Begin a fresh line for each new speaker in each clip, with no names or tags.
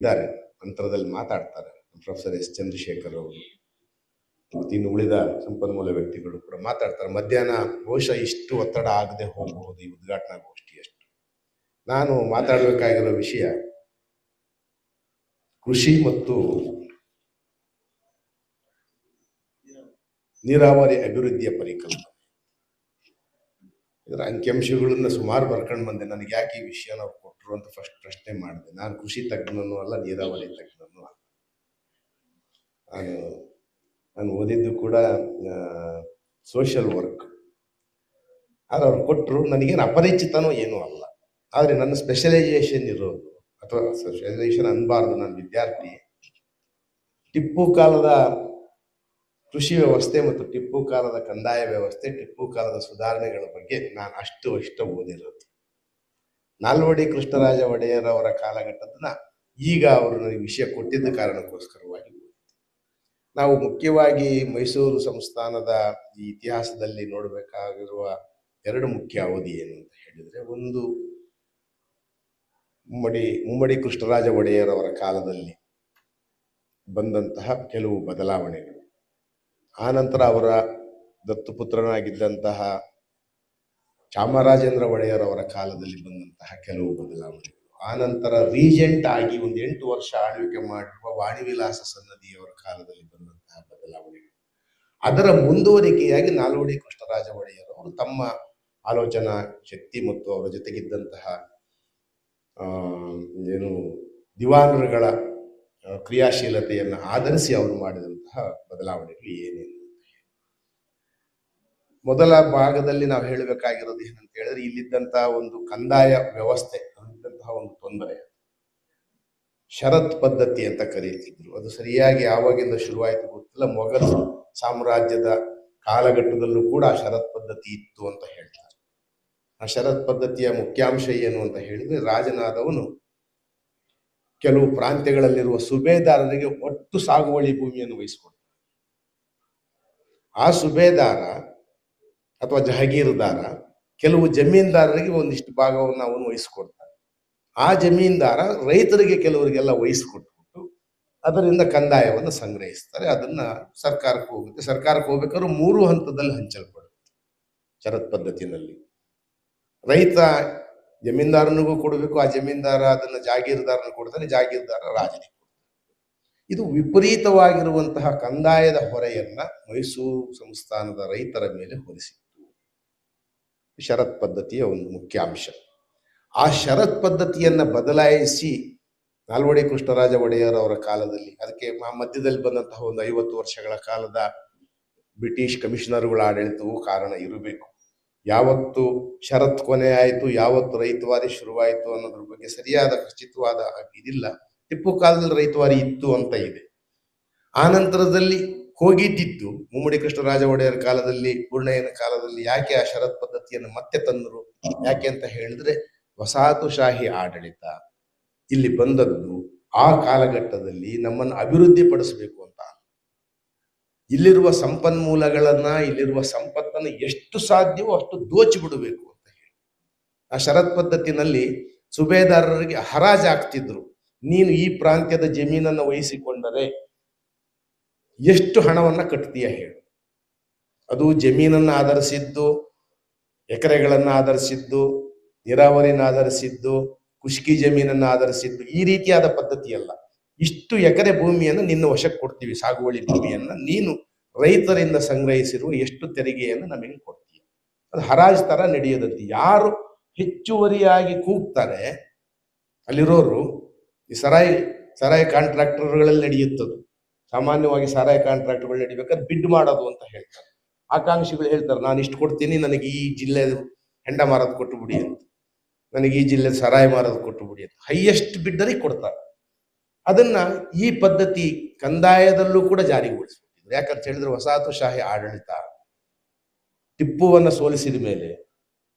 ಇದ್ದಾರೆ, ನಂತರದಲ್ಲಿ ಮಾತಾಡ್ತಾರೆ ಪ್ರೊಫೆಸರ್ ಎಸ್ ಚಂದ್ರಶೇಖರ್ ಅವರು ಮತ್ತು ಇನ್ನು ಉಳಿದ ಸಂಪನ್ಮೂಲ ವ್ಯಕ್ತಿಗಳು ಕೂಡ ಮಾತಾಡ್ತಾರೆ. ಮಧ್ಯಾಹ್ನ ಬಹುಶಃ ಇಷ್ಟು ಒತ್ತಡ ಆಗದೆ ಹೋಗಬಹುದು ಈ ಉದ್ಘಾಟನಾ ಗೋಷ್ಠಿಯಷ್ಟು. ನಾನು ಮಾತಾಡಬೇಕಾಗಿರೋ ವಿಷಯ ಕೃಷಿ ಮತ್ತು ನೀರಾವರಿ ಅಭಿವೃದ್ಧಿಯ ಪರಿಕಲ್ಪನೆ. ಇದರ ಅಂಕಿಅಂಶಗಳನ್ನ ಸುಮಾರು ಬರ್ಕೊಂಡು ಬಂದೆ. ನನಗೆ ಯಾಕೆ ಈ ವಿಷಯ ನಾವು ಕೊಟ್ಟರು ಅಂತ ಫಸ್ಟ್ ಪ್ರಶ್ನೆ ಮಾಡಿದೆ. ನಾನು ಕೃಷಿ ತಜ್ಞನೂ ಅಲ್ಲ, ನೀರಾವರಿ ತಜ್ಞನೂ ಅಲ್ಲ. ನಾನು ಓದಿದ್ದು ಕೂಡ ಸೋಷಿಯಲ್ ವರ್ಕ್. ಆದ್ರೆ ಅವ್ರು ಕೊಟ್ಟರು, ನನಗೇನು ಅಪರಿಚಿತನೂ ಏನೂ ಅಲ್ಲ. ಆದರೆ ನನ್ನ ಸ್ಪೆಷಲೈಸೇಷನ್ ಇರೋದು, ಅಥವಾ ಸ್ಪೆಷಲೈಸೇಷನ್ ಅನ್ಬಾರ್ದು, ನನ್ನ ವಿದ್ಯಾರ್ಥಿ ಟಿಪ್ಪು ಕಾಲದ ಕೃಷಿ ವ್ಯವಸ್ಥೆ ಮತ್ತು ಟಿಪ್ಪು ಕಾಲದ ಕಂದಾಯ ವ್ಯವಸ್ಥೆ, ಟಿಪ್ಪು ಕಾಲದ ಸುಧಾರಣೆಗಳ ಬಗ್ಗೆ ನಾನು ಅಷ್ಟು ಓದಿರೋದು. ನಾಲ್ವಡಿ ಕೃಷ್ಣರಾಜ ಒಡೆಯರ್ ಅವರ ಕಾಲಘಟ್ಟದನ್ನ ಈಗ ಅವರು ನನಗೆ ವಿಷಯ ಕೊಟ್ಟಿದ್ದ ಕಾರಣಕ್ಕೋಸ್ಕರವಾಗಿ ನಾವು ಮುಖ್ಯವಾಗಿ ಮೈಸೂರು ಸಂಸ್ಥಾನದ ಈ ಇತಿಹಾಸದಲ್ಲಿ ನೋಡಬೇಕಾಗಿರುವ ಎರಡು ಮುಖ್ಯ ಅವಧಿ ಏನು ಅಂತ ಹೇಳಿದ್ರೆ, ಒಂದು ಮುಮ್ಮಡಿ ಕೃಷ್ಣರಾಜ ಒಡೆಯರ್ ಅವರ ಕಾಲದಲ್ಲಿ ಬಂದಂತಹ ಕೆಲವು ಬದಲಾವಣೆಗಳು, ಆನಂತರ ಅವರ ದತ್ತುಪುತ್ರನಾಗಿದ್ದಂತಹ ಚಾಮರಾಜೇಂದ್ರ ಒಡೆಯರ್ ಅವರ ಕಾಲದಲ್ಲಿ ಬಂದಂತಹ ಕೆಲವು ಬದಲಾವಣೆಗಳು, ಆನಂತರ ರೀಜೆಂಟ್ ಆಗಿ ಒಂದು 8 ವರ್ಷ ಆಳ್ವಿಕೆ ಮಾಡಿರುವ ವಾಣಿವಿಲಾಸ ಸನ್ನದಿಯವರ ಕಾಲದಲ್ಲಿ ಬಂದಂತಹ ಬದಲಾವಣೆಗಳು, ಅದರ ಮುಂದುವರಿಕೆಯಾಗಿ ನಾಲ್ವಡಿ ಕೃಷ್ಣರಾಜ ಒಡೆಯರ್ ಅವರು ತಮ್ಮ ಆಲೋಚನಾ ಶಕ್ತಿ ಮತ್ತು ಅವರ ಜೊತೆಗಿದ್ದಂತಹ ದಿವಾನರುಗಳ ಕ್ರಿಯಾಶೀಲತೆಯನ್ನು ಆಧರಿಸಿ ಅವರು ಮಾಡಿದಂತಹ ಬದಲಾವಣೆಗಳು ಏನೇನು. ಮೊದಲ ಭಾಗದಲ್ಲಿ ನಾವು ಹೇಳಬೇಕಾಗಿರೋದು ಏನಂತ ಹೇಳಿದ್ರೆ, ಇಲ್ಲಿದ್ದಂತಹ ಒಂದು ಕಂದಾಯ ವ್ಯವಸ್ಥೆ, ಅಲ್ಲಿದ್ದಂತಹ ಒಂದು ತೊಂದರೆ, ಷರತ್ ಪದ್ಧತಿ ಅಂತ ಕರೀತಿದ್ರು. ಅದು ಸರಿಯಾಗಿ ಯಾವಾಗಿಂದ ಶುರುವಾಯಿತು ಗೊತ್ತಿಲ್ಲ. ಮೊಘಲ್ ಸಾಮ್ರಾಜ್ಯದ ಕಾಲಘಟ್ಟದಲ್ಲೂ ಕೂಡ ಷರತ್ ಪದ್ಧತಿ ಇತ್ತು ಅಂತ ಹೇಳ್ತಾರೆ. ಆ ಷರತ್ ಪದ್ಧತಿಯ ಮುಖ್ಯಾಂಶ ಏನು ಅಂತ ಹೇಳಿದ್ರೆ, ರಾಜನಾದವನು ಕೆಲವು ಪ್ರಾಂತ್ಯಗಳಲ್ಲಿರುವ ಸುಬೇದಾರರಿಗೆ ಒಟ್ಟು ಸಾಗುವಳಿ ಭೂಮಿಯನ್ನು ವಹಿಸಿಕೊಡ್ತಾನೆ. ಆ ಸುಬೇದಾರ ಅಥವಾ ಜಹಗೀರದಾರ ಕೆಲವು ಜಮೀನ್ದಾರರಿಗೆ ಒಂದಿಷ್ಟು ಭಾಗವನ್ನು ಅವನು ವಹಿಸಿಕೊಡ್ತಾನೆ. ಆ ಜಮೀನ್ದಾರ ರೈತರಿಗೆ ಕೆಲವರಿಗೆಲ್ಲ ವಹಿಸಿಕೊಟ್ಬಿಟ್ಟು ಅದರಿಂದ ಕಂದಾಯವನ್ನು ಸಂಗ್ರಹಿಸ್ತಾರೆ. ಅದನ್ನ ಸರ್ಕಾರಕ್ಕೆ ಹೋಗುತ್ತೆ. ಸರ್ಕಾರಕ್ಕೆ ಹೋಗ್ಬೇಕಾದ್ರೂ 3 ಹಂತದಲ್ಲಿ ಹಂಚಲ್ಪಡುತ್ತೆ ಷರತ್ ಪದ್ಧತಿನಲ್ಲಿ. ರೈತ ಜಮೀನ್ದಾರನಿಗೂ ಕೊಡಬೇಕು, ಆ ಜಮೀನ್ದಾರ ಅದನ್ನ ಜಾಗೀರ್ದಾರನಿಗೆ ಕೊಡ್ತಾನೆ, ಜಾಗೀರ್ದಾರ ರಾಜನಿಗೆ ಕೊಡ್ತಾನೆ. ಇದು ವಿಪರೀತವಾಗಿರುವಂತಹ ಕಂದಾಯದ ಹೊರೆಯನ್ನ ಮೈಸೂರು ಸಂಸ್ಥಾನದ ರೈತರ ಮೇಲೆ ಹೊರಿಸಿತ್ತು. ಷರತ್ ಪದ್ಧತಿಯ ಒಂದು ಮುಖ್ಯ ಅಂಶ. ಆ ಷರತ್ ಪದ್ಧತಿಯನ್ನ ಬದಲಾಯಿಸಿ ನಾಲ್ವಡಿ ಕೃಷ್ಣರಾಜ ಒಡೆಯರ್ ಅವರ ಕಾಲದಲ್ಲಿ, ಅದಕ್ಕೆ ಮಧ್ಯದಲ್ಲಿ ಬಂದಂತಹ ಒಂದು 50 ವರ್ಷಗಳ ಕಾಲದ ಬ್ರಿಟಿಷ್ ಕಮಿಷನರ್ಗಳ ಆಡಳಿತವೂ ಕಾರಣ ಇರಬೇಕು. ಯಾವತ್ತು ಷರತ್ ಕೊನೆ ಆಯಿತು, ಯಾವತ್ತು ರೈತವಾರಿ ಶುರುವಾಯಿತು ಅನ್ನೋದ್ರ ಬಗ್ಗೆ ಸರಿಯಾದ ಖಚಿತವಾದ ಇದಿಲ್ಲ. ಟಿಪ್ಪು ಕಾಲದಲ್ಲಿ ರೈತವಾರಿ ಇತ್ತು ಅಂತ ಇದೆ. ಆ ನಂತರದಲ್ಲಿ ಹೋಗಿದ್ದಿತ್ತು ಮುಮ್ಮಡಿ ಕೃಷ್ಣರಾಜ ಒಡೆಯರ್ ಕಾಲದಲ್ಲಿ, ಪೂರ್ಣಯ್ಯನ ಕಾಲದಲ್ಲಿ. ಯಾಕೆ ಆ ಷರತ್ ಪದ್ಧತಿಯನ್ನು ಮತ್ತೆ ತಂದರು? ಯಾಕೆ ಅಂತ ಹೇಳಿದ್ರೆ, ವಸಾಹತುಶಾಹಿ ಆಡಳಿತ ಇಲ್ಲಿ ಬಂದದ್ದು ಆ ಕಾಲಘಟ್ಟದಲ್ಲಿ ನಮ್ಮನ್ನು ಅಭಿವೃದ್ಧಿ ಪಡಿಸಬೇಕು ಅಂತ. ಇಲ್ಲಿರುವ ಸಂಪನ್ಮೂಲಗಳನ್ನ, ಇಲ್ಲಿರುವ ಸಂಪತ್ತನ್ನು ಎಷ್ಟು ಸಾಧ್ಯವೋ ಅಷ್ಟು ದೋಚಿಬಿಡಬೇಕು ಅಂತ ಹೇಳಿ ಆ ಷರತ್ ಪದ್ಧತಿನಲ್ಲಿ ಸುಬೇದಾರರಿಗೆ ಹರಾಜು ಆಗ್ತಿದ್ರು. ನೀನು ಈ ಪ್ರಾಂತ್ಯದ ಜಮೀನನ್ನು ವಹಿಸಿಕೊಂಡರೆ ಎಷ್ಟು ಹಣವನ್ನ ಕಟ್ತೀಯ ಹೇಳು. ಅದು ಜಮೀನನ್ನು ಆಧರಿಸಿದ್ದು, ಎಕರೆಗಳನ್ನು ಆಧರಿಸಿದ್ದು, ನೀರಾವರಿನ ಆಧರಿಸಿದ್ದು, ಕುಷ್ಕಿ ಜಮೀನನ್ನು ಆಧರಿಸಿದ್ದು, ಈ ರೀತಿಯಾದ ಪದ್ಧತಿ ಅಲ್ಲ. ಇಷ್ಟು ಎಕರೆ ಭೂಮಿಯನ್ನು ನಿನ್ನ ವಶಕ್ಕೆ ಕೊಡ್ತೀವಿ, ಸಾಗುವಳಿ ಭೂಮಿಯನ್ನ ನೀನು ರೈತರಿಂದ ಸಂಗ್ರಹಿಸಿರುವ ಎಷ್ಟು ತೆರಿಗೆಯನ್ನು ನಮಗೆ ಕೊಡ್ತೀವಿ. ಅದು ಹರಾಜು ತರ ನಡೆಯೋದಂತೆ. ಯಾರು ಹೆಚ್ಚುವರಿಯಾಗಿ ಕೂಗ್ತಾರೆ ಅಲ್ಲಿರೋರು, ಈ ಸರಾಯಿ ಕಾಂಟ್ರಾಕ್ಟರ್ಗಳಲ್ಲಿ ನಡೆಯುತ್ತದು. ಸಾಮಾನ್ಯವಾಗಿ ಸರಾಯಿ ಕಾಂಟ್ರಾಕ್ಟರ್ಗಳು ನಡಿಬೇಕಾದ್ರೆ ಬಿಡ್ ಮಾಡೋದು ಅಂತ ಹೇಳ್ತಾರೆ. ಆಕಾಂಕ್ಷಿಗಳು ಹೇಳ್ತಾರೆ, ನಾನು ಇಷ್ಟು ಕೊಡ್ತೀನಿ, ನನಗೆ ಈ ಜಿಲ್ಲೆ ಹೆಂಡ ಮಾರೋದು ಕೊಟ್ಟು ಬಿಡಿ ಅಂತ, ನನಗೆ ಈ ಜಿಲ್ಲೆ ಸರಾಯಿ ಮಾರೋದು ಕೊಟ್ಟು ಬಿಡಿ ಅಂತ ಹೈಯೆಸ್ಟ್ ಬಿಡ್ಡರಿಗೆ ಕೊಡ್ತಾರೆ. ಅದನ್ನ ಈ ಪದ್ಧತಿ ಕಂದಾಯದಲ್ಲೂ ಕೂಡ ಜಾರಿಗೊಳಿಸ್ಬಿಟ್ಟಿದ್ರು. ಯಾಕಂತ ಹೇಳಿದ್ರೆ, ವಸಾಹತುಶಾಹಿ ಆಡಳಿತ ಟಿಪ್ಪುವನ್ನ ಸೋಲಿಸಿದ ಮೇಲೆ,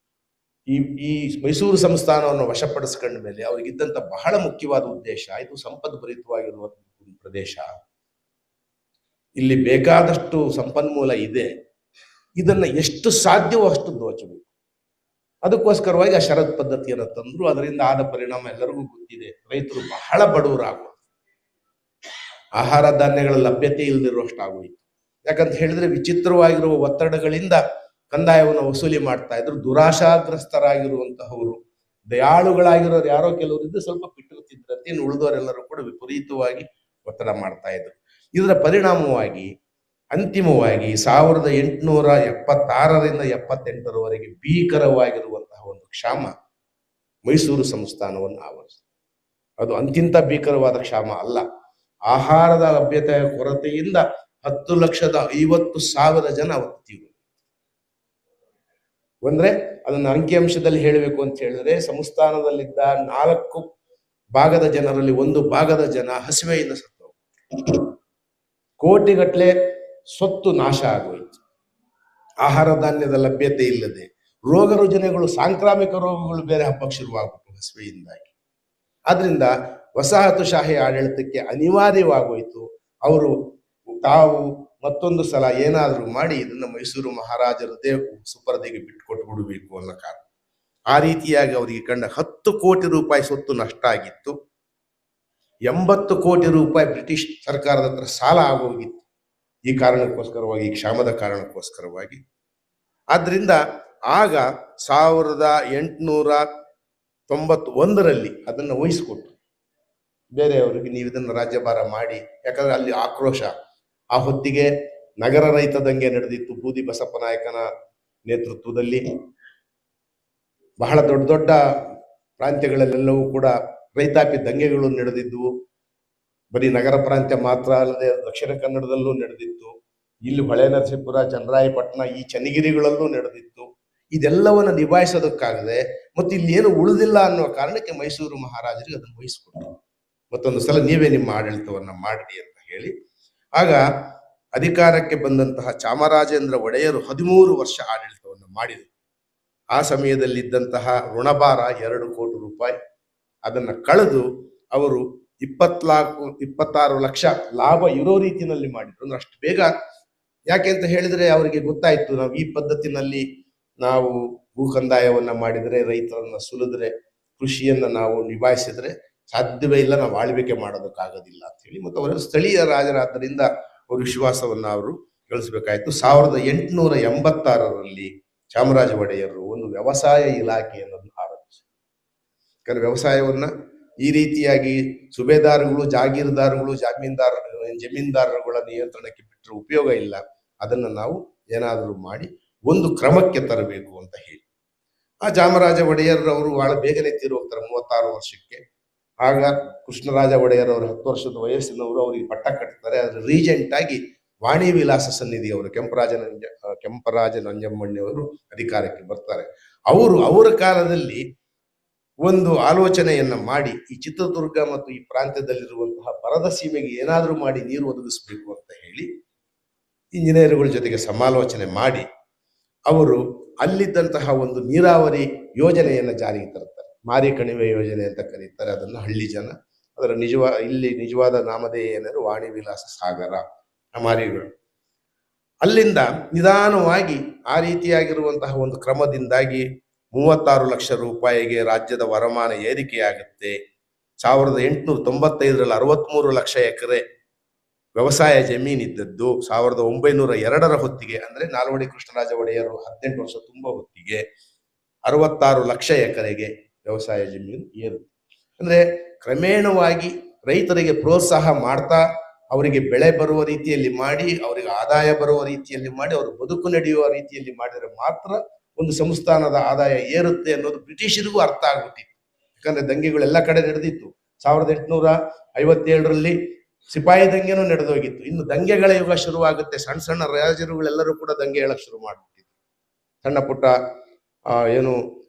ಈ ಮೈಸೂರು ಸಂಸ್ಥಾನವನ್ನು ವಶಪಡಿಸ್ಕೊಂಡ ಮೇಲೆ ಅವ್ರಿಗಿದ್ದಂತ ಬಹಳ ಮುಖ್ಯವಾದ ಉದ್ದೇಶ, ಇದು ಸಂಪದ್ಭರಿತವಾಗಿರುವ ಪ್ರದೇಶ, ಇಲ್ಲಿ ಬೇಕಾದಷ್ಟು ಸಂಪನ್ಮೂಲ ಇದೆ, ಇದನ್ನ ಎಷ್ಟು ಸಾಧ್ಯವೋ ಅಷ್ಟು ದೋಚಬೇಕು. ಅದಕ್ಕೋಸ್ಕರವಾಗಿ ಆ ಷರತ್ ಪದ್ಧತಿಯನ್ನು ತಂದ್ರು. ಅದರಿಂದ ಆದ ಪರಿಣಾಮ ಎಲ್ಲರಿಗೂ ಗೊತ್ತಿದೆ, ರೈತರು ಬಹಳ ಬಡವರಾಗುವ ಆಹಾರ ಧಾನ್ಯಗಳ ಲಭ್ಯತೆ ಇಲ್ಲದಿರುವಷ್ಟಾಗೋಯಿತು. ಯಾಕಂತ ಹೇಳಿದ್ರೆ ವಿಚಿತ್ರವಾಗಿರುವ ಒತ್ತಡಗಳಿಂದ ಕಂದಾಯವನ್ನು ವಸೂಲಿ ಮಾಡ್ತಾ ಇದ್ರು. ದುರಾಶಾಗ್ರಸ್ತರಾಗಿರುವಂತಹವರು, ದಯಾಳುಗಳಾಗಿರೋರು ಯಾರೋ ಕೆಲವರು ಇದ್ದು ಸ್ವಲ್ಪ ಬಿಟ್ಟುತ್ತಿದ್ರಂತೆ, ಇನ್ನು ಉಳಿದವರೆಲ್ಲರೂ ಕೂಡ ವಿಪರೀತವಾಗಿ ಒತ್ತಡ ಮಾಡ್ತಾ ಇದ್ರು. ಇದರ ಪರಿಣಾಮವಾಗಿ ಅಂತಿಮವಾಗಿ 1876ರಿಂದ 78ರವರೆಗೆ ಭೀಕರವಾಗಿರುವಂತಹ ಒಂದು ಕ್ಷಾಮ ಮೈಸೂರು ಸಂಸ್ಥಾನವನ್ನು ಆವರಿಸಿತು. ಅದು ಅಂತಿಂತ ಭೀಕರವಾದ ಕ್ಷಾಮ ಅಲ್ಲ, ಆಹಾರದ ಲಭ್ಯತೆಯ ಕೊರತೆಯಿಂದ 10,50,000 ಜನ ಅವತ್ತು ತೀವ್ರ. ಅಂದ್ರೆ ಅದನ್ನ ಅಂಕಿಅಂಶದಲ್ಲಿ ಹೇಳಬೇಕು ಅಂತ ಹೇಳಿದ್ರೆ, ಸಂಸ್ಥಾನದಲ್ಲಿದ್ದ 4 ಭಾಗದ ಜನರಲ್ಲಿ 1 ಭಾಗದ ಜನ ಹಸಿವೆಯಿಂದ ಸತ್ತು, ಕೋಟಿಗಟ್ಟಲೆ ಸ್ವತ್ತು ನಾಶ ಆಗೋಯ್ತು. ಆಹಾರ ಧಾನ್ಯದ ಲಭ್ಯತೆ ಇಲ್ಲದೆ ರೋಗ ರುಜಿನಗಳು, ಸಾಂಕ್ರಾಮಿಕ ರೋಗಗಳು ಬೇರೆ ಹಬ್ಬಕ್ಕೆ ಶುರುವಾಗ್ಬಿಟ್ಟು ಹಸಿವೆಯಿಂದಾಗಿ. ಆದ್ರಿಂದ ವಸಾಹತುಶಾಹಿ ಆಡಳಿತಕ್ಕೆ ಅನಿವಾರ್ಯವಾಗೋಯ್ತು ಅವರು ತಾವು ಮತ್ತೊಂದು ಸಲ ಏನಾದರೂ ಮಾಡಿ ಇದನ್ನ ಮೈಸೂರು ಮಹಾರಾಜರದೇ ಸುಪರ್ದಿಗೆ ಬಿಟ್ಟುಕೊಟ್ಟು ಬಿಡಬೇಕು ಅನ್ನೋ ಕಾರಣ. ಆ ರೀತಿಯಾಗಿ ಅವರಿಗೆ ಕಂಡ 10 ಕೋಟಿ ರೂಪಾಯಿ ಸ್ವತ್ತು ನಷ್ಟ ಆಗಿತ್ತು. 80 ಕೋಟಿ ರೂಪಾಯಿ ಬ್ರಿಟಿಷ್ ಸರ್ಕಾರದ ಹತ್ರ ಸಾಲ ಆಗೋಗಿತ್ತು ಈ ಕಾರಣಕ್ಕೋಸ್ಕರವಾಗಿ, ಈ ಕ್ಷಾಮದ ಕಾರಣಕ್ಕೋಸ್ಕರವಾಗಿ. ಆದ್ರಿಂದ ಆಗ 1891ರಲ್ಲಿ ಅದನ್ನ ವಹಿಸಿಕೊಟ್ಟು ಬೇರೆಯವರಿಗೆ, ನೀವು ಇದನ್ನ ರಾಜ್ಯಭಾರ ಮಾಡಿ. ಯಾಕಂದ್ರೆ ಅಲ್ಲಿ ಆಕ್ರೋಶ. ಆ ಹೊತ್ತಿಗೆ ನಗರ ರೈತ ದಂಗೆ ನಡೆದಿತ್ತು ಬೂದಿ ಬಸಪ್ಪ ನಾಯಕನ ನೇತೃತ್ವದಲ್ಲಿ. ಬಹಳ ದೊಡ್ಡ ದೊಡ್ಡ ಪ್ರಾಂತ್ಯಗಳಲ್ಲೆಲ್ಲವೂ ಕೂಡ ರೈತಾಪಿ ದಂಗೆಗಳು ನಡೆದಿದ್ವು. ಬರೀ ನಗರ ಪ್ರಾಂತ್ಯ ಮಾತ್ರ ಅಲ್ಲದೆ ದಕ್ಷಿಣ ಕನ್ನಡದಲ್ಲೂ ನಡೆದಿತ್ತು. ಇಲ್ಲಿ ಹೊಳೆ ನರಸೀಪುರ, ಚನ್ನರಾಯಪಟ್ಟಣ, ಈ ಚನ್ನಗಿರಿಗಳಲ್ಲೂ ನಡೆದಿತ್ತು. ಇದೆಲ್ಲವನ್ನ ನಿಭಾಯಿಸೋದಕ್ಕಾಗದೆ ಮತ್ತು ಇಲ್ಲಿ ಏನು ಉಳಿದಿಲ್ಲ ಅನ್ನೋ ಕಾರಣಕ್ಕೆ ಮೈಸೂರು ಮಹಾರಾಜರಿಗೆ ಅದನ್ನು ವಹಿಸಿಕೊಟ್ರು. ಮತ್ತೊಂದು ಸಲ ನೀವೇ ನಿಮ್ಮ ಆಡಳಿತವನ್ನ ಮಾಡಿ ಅಂತ ಹೇಳಿ. ಆಗ ಅಧಿಕಾರಕ್ಕೆ ಬಂದಂತಹ ಚಾಮರಾಜೇಂದ್ರ ಒಡೆಯರು 13 ವರ್ಷ ಆಡಳಿತವನ್ನು ಮಾಡಿದರು. ಆ ಸಮಯದಲ್ಲಿದ್ದಂತಹ ಋಣಭಾರ 2 ಕೋಟಿ ರೂಪಾಯಿ. ಅದನ್ನ ಕಳೆದು ಅವರು 26 ಲಕ್ಷ ಲಾಭ ಇರೋ ರೀತಿಯಲ್ಲಿ ಮಾಡಿದ್ರು. ಅಂದ್ರೆ ಅಷ್ಟು ಬೇಗ. ಯಾಕೆ ಅಂತ ಹೇಳಿದ್ರೆ ಅವರಿಗೆ ಗೊತ್ತಾಯ್ತು, ನಾವು ಈ ಪದ್ಧತಿನಲ್ಲಿ ನಾವು ಭೂ ಕಂದಾಯವನ್ನ ಮಾಡಿದ್ರೆ, ರೈತರನ್ನ ಸುಲಿದ್ರೆ, ಕೃಷಿಯನ್ನ ನಾವು ನಿಭಾಯಿಸಿದ್ರೆ ಸಾಧ್ಯವೇ ಇಲ್ಲ, ನಾವು ಆಳ್ವಿಕೆ ಮಾಡೋದಕ್ಕಾಗೋದಿಲ್ಲ ಅಂತ ಹೇಳಿ. ಮತ್ತು ಅವರ ಸ್ಥಳೀಯ ರಾಜರಾದ್ದರಿಂದ ಅವ್ರ ವಿಶ್ವಾಸವನ್ನ ಅವರು ಗಳಿಸಬೇಕಾಯ್ತು. 1886ರಲ್ಲಿ ಚಾಮರಾಜ ಒಡೆಯರು ಒಂದು ವ್ಯವಸಾಯ ಇಲಾಖೆಯನ್ನು ಆರಂಭಿಸಿದರು. ಯಾಕಂದ್ರೆ ವ್ಯವಸಾಯವನ್ನ ಈ ರೀತಿಯಾಗಿ ಸುಬೇದಾರಗಳು, ಜಾಗೀರ್ದಾರಗಳು, ಜಮೀನ್ದಾರರುಗಳ ನಿಯಂತ್ರಣಕ್ಕೆ ಬಿಟ್ಟರೆ ಉಪಯೋಗ ಇಲ್ಲ. ಅದನ್ನ ನಾವು ಏನಾದರೂ ಮಾಡಿ ಒಂದು ಕ್ರಮಕ್ಕೆ ತರಬೇಕು ಅಂತ ಹೇಳಿ ಆ ಚಾಮರಾಜ ಒಡೆಯರ್ ಅವರು ಬಹಳ ಬೇಗನೆ ತೀರು ಹೋಗ್ತಾರೆ, 36 ವರ್ಷಕ್ಕೆ. ಆಗ ಕೃಷ್ಣರಾಜ ಒಡೆಯರ್ ಅವರು 10 ವರ್ಷದ ವಯಸ್ಸಿನವರು, ಅವರಿಗೆ ಪಟ್ಟ ಕಟ್ತಾರೆ. ಅದ್ರ ರೀಜೆಂಟ್ ಆಗಿ ವಾಣಿ ವಿಲಾಸ ಸನ್ನಿಧಿ ಅವರು ಕೆಂಪರಾಜ ನಂಜಮ್ಮಣ್ಣಿಯವರು ಅಧಿಕಾರಕ್ಕೆ ಬರ್ತಾರೆ. ಅವರ ಕಾಲದಲ್ಲಿ ಒಂದು ಆಲೋಚನೆಯನ್ನ ಮಾಡಿ, ಈ ಚಿತ್ರದುರ್ಗ ಮತ್ತು ಈ ಪ್ರಾಂತ್ಯದಲ್ಲಿರುವಂತಹ ಬರದ ಸೀಮೆಗೆ ಏನಾದರೂ ಮಾಡಿ ನೀರು ಒದಗಿಸ್ಬೇಕು ಅಂತ ಹೇಳಿ ಇಂಜಿನಿಯರ್ಗಳ ಜೊತೆಗೆ ಸಮಾಲೋಚನೆ ಮಾಡಿ ಅವರು ಅಲ್ಲಿದ್ದಂತಹ ಒಂದು ನೀರಾವರಿ ಯೋಜನೆಯನ್ನ ಜಾರಿಗೆ ತರ್ತಾರೆ. ಮಾರಿ ಕಣಿವೆ ಯೋಜನೆ ಅಂತ ಕರೀತಾರೆ ಅದನ್ನು ಹಳ್ಳಿ ಜನ. ಅದರ ನಿಜವಾದ ನಾಮಧೇಯ ಏನಾದ್ರು ವಾಣಿ ವಿಲಾಸ ಸಾಗರ ಮಾರಿಗಳು. ಅಲ್ಲಿಂದ ನಿಧಾನವಾಗಿ ಆ ರೀತಿಯಾಗಿರುವಂತಹ ಒಂದು ಕ್ರಮದಿಂದಾಗಿ 36 ಲಕ್ಷ ರೂಪಾಯಿಗೆ ರಾಜ್ಯದ ವರಮಾನ ಏರಿಕೆಯಾಗುತ್ತೆ. 1895ರಲ್ಲಿ 63 ಲಕ್ಷ ಎಕರೆ ವ್ಯವಸಾಯ ಜಮೀನಿದ್ದದ್ದು 1902ರ ಹೊತ್ತಿಗೆ, ಅಂದ್ರೆ ನಾಲ್ವಡಿ ಕೃಷ್ಣರಾಜ ಒಡೆಯರು 18 ವರ್ಷ ತುಂಬ ಹೊತ್ತಿಗೆ 66 ಲಕ್ಷ ಎಕರೆಗೆ ವ್ಯವಸಾಯ ಜಮೀನು ಏರುತ್ತೆ. ಅಂದ್ರೆ ಕ್ರಮೇಣವಾಗಿ ರೈತರಿಗೆ ಪ್ರೋತ್ಸಾಹ ಮಾಡ್ತಾ, ಅವರಿಗೆ ಬೆಳೆ ಬರುವ ರೀತಿಯಲ್ಲಿ ಮಾಡಿ, ಅವರಿಗೆ ಆದಾಯ ಬರುವ ರೀತಿಯಲ್ಲಿ ಮಾಡಿ, ಅವರು ಬದುಕು ನಡೆಯುವ ರೀತಿಯಲ್ಲಿ ಮಾಡಿದರೆ ಮಾತ್ರ ಒಂದು ಸಂಸ್ಥಾನದ ಆದಾಯ ಏರುತ್ತೆ ಅನ್ನೋದು ಬ್ರಿಟಿಷರಿಗೂ ಅರ್ಥ ಆಗ್ಬಿಟ್ಟಿತ್ತು. ಯಾಕಂದ್ರೆ ದಂಗೆಗಳೆಲ್ಲ ಕಡೆ ನಡೆದಿತ್ತು. 1857ರಲ್ಲಿ ಸಿಪಾಯಿ ದಂಗೆನೂ ನಡೆದೋಗಿತ್ತು. ಇನ್ನು ದಂಗೆಗಳ ಯುಗ ಶುರುವಾಗುತ್ತೆ. ಸಣ್ಣ ಸಣ್ಣ ರಾಜರುಗಳೆಲ್ಲರೂ ಕೂಡ ದಂಗೆ ಹೇಳಕ್ ಶುರು ಮಾಡ್ಬಿಟ್ಟಿದ್ರು. ಸಣ್ಣ ಪುಟ್ಟ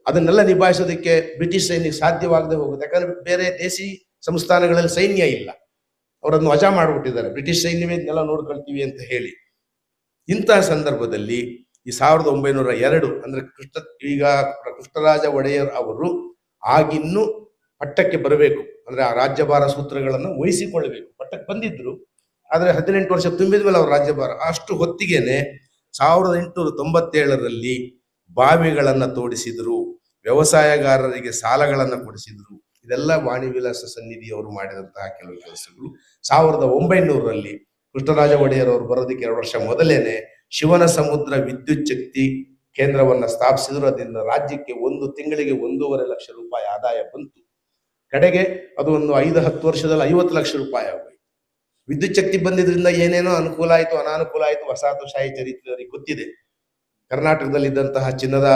ಅದನ್ನೆಲ್ಲ ನಿಭಾಯಿಸೋದಕ್ಕೆ ಬ್ರಿಟಿಷ್ ಸೈನ್ಯಕ್ಕೆ ಸಾಧ್ಯವಾಗದೆ ಹೋಗುತ್ತೆ. ಯಾಕಂದ್ರೆ ಬೇರೆ ದೇಸಿ ಸಂಸ್ಥಾನಗಳಲ್ಲಿ ಸೈನ್ಯ ಇಲ್ಲ, ಅವರನ್ನು ವಜಾ ಮಾಡ್ಬಿಟ್ಟಿದ್ದಾರೆ. ಬ್ರಿಟಿಷ್ ಸೈನ್ಯವೇ ಇದನ್ನೆಲ್ಲ ನೋಡ್ಕೊಳ್ತೀವಿ ಅಂತ ಹೇಳಿ. ಇಂತಹ ಸಂದರ್ಭದಲ್ಲಿ ಈ 1902 ಅಂದ್ರೆ ಕೃಷ್ಣರಾಜ ಒಡೆಯರ್ ಅವರು ಆಗಿನ್ನೂ ಪಟ್ಟಕ್ಕೆ ಬರಬೇಕು, ಅಂದ್ರೆ ಆ ರಾಜ್ಯಭಾರ ಸೂತ್ರಗಳನ್ನು ವಹಿಸಿಕೊಳ್ಳಬೇಕು. ಪಟ್ಟಕ್ಕೆ ಬಂದಿದ್ರು, ಆದ್ರೆ 18 ವರ್ಷ ತುಂಬಿದ ಮೇಲೆ ಅವ್ರ ರಾಜ್ಯಭಾರ. ಅಷ್ಟು ಹೊತ್ತಿಗೆನೆ 1897ರಲ್ಲಿ ಬಾವಿಗಳನ್ನ ತೋಡಿಸಿದ್ರು, ವ್ಯವಸಾಯಗಾರರಿಗೆ ಸಾಲಗಳನ್ನ ಕೊಡಿಸಿದ್ರು. ಇದೆಲ್ಲ ವಾಣಿ ವಿಲಾಸ ಸನ್ನಿಧಿಯವರು ಮಾಡಿದಂತಹ ಕೆಲವು ಕೆಲಸಗಳು. 1900ರಲ್ಲಿ ಕೃಷ್ಣರಾಜ ಒಡೆಯರ್ ಅವರು ಬರೋದಕ್ಕೆ 2 ವರ್ಷ ಮೊದಲೇನೆ ಶಿವನ ಸಮುದ್ರ ವಿದ್ಯುತ್ ಶಕ್ತಿ ಕೇಂದ್ರವನ್ನ ಸ್ಥಾಪಿಸಿದ್ರು. ಅದರಿಂದ ರಾಜ್ಯಕ್ಕೆ ಒಂದು ತಿಂಗಳಿಗೆ 1.5 ಲಕ್ಷ ರೂಪಾಯಿ ಆದಾಯ ಬಂತು. ಕಡೆಗೆ ಅದು ಒಂದು 5-10 ವರ್ಷದಲ್ಲಿ 50 ಲಕ್ಷ ರೂಪಾಯಿ ಆಗೋಯ್ತು. ವಿದ್ಯುತ್ ಶಕ್ತಿ ಬಂದಿದ್ರಿಂದ ಏನೇನೋ ಅನುಕೂಲ ಆಯಿತು, ಅನಾನುಕೂಲ ಆಯಿತು, ವಸಾಹತುಶಾಹಿ ಚರಿತ್ರೆಯವರಿಗೆ ಗೊತ್ತಿದೆ. ಕರ್ನಾಟಕದಲ್ಲಿದ್ದಂತಹ ಚಿನ್ನದ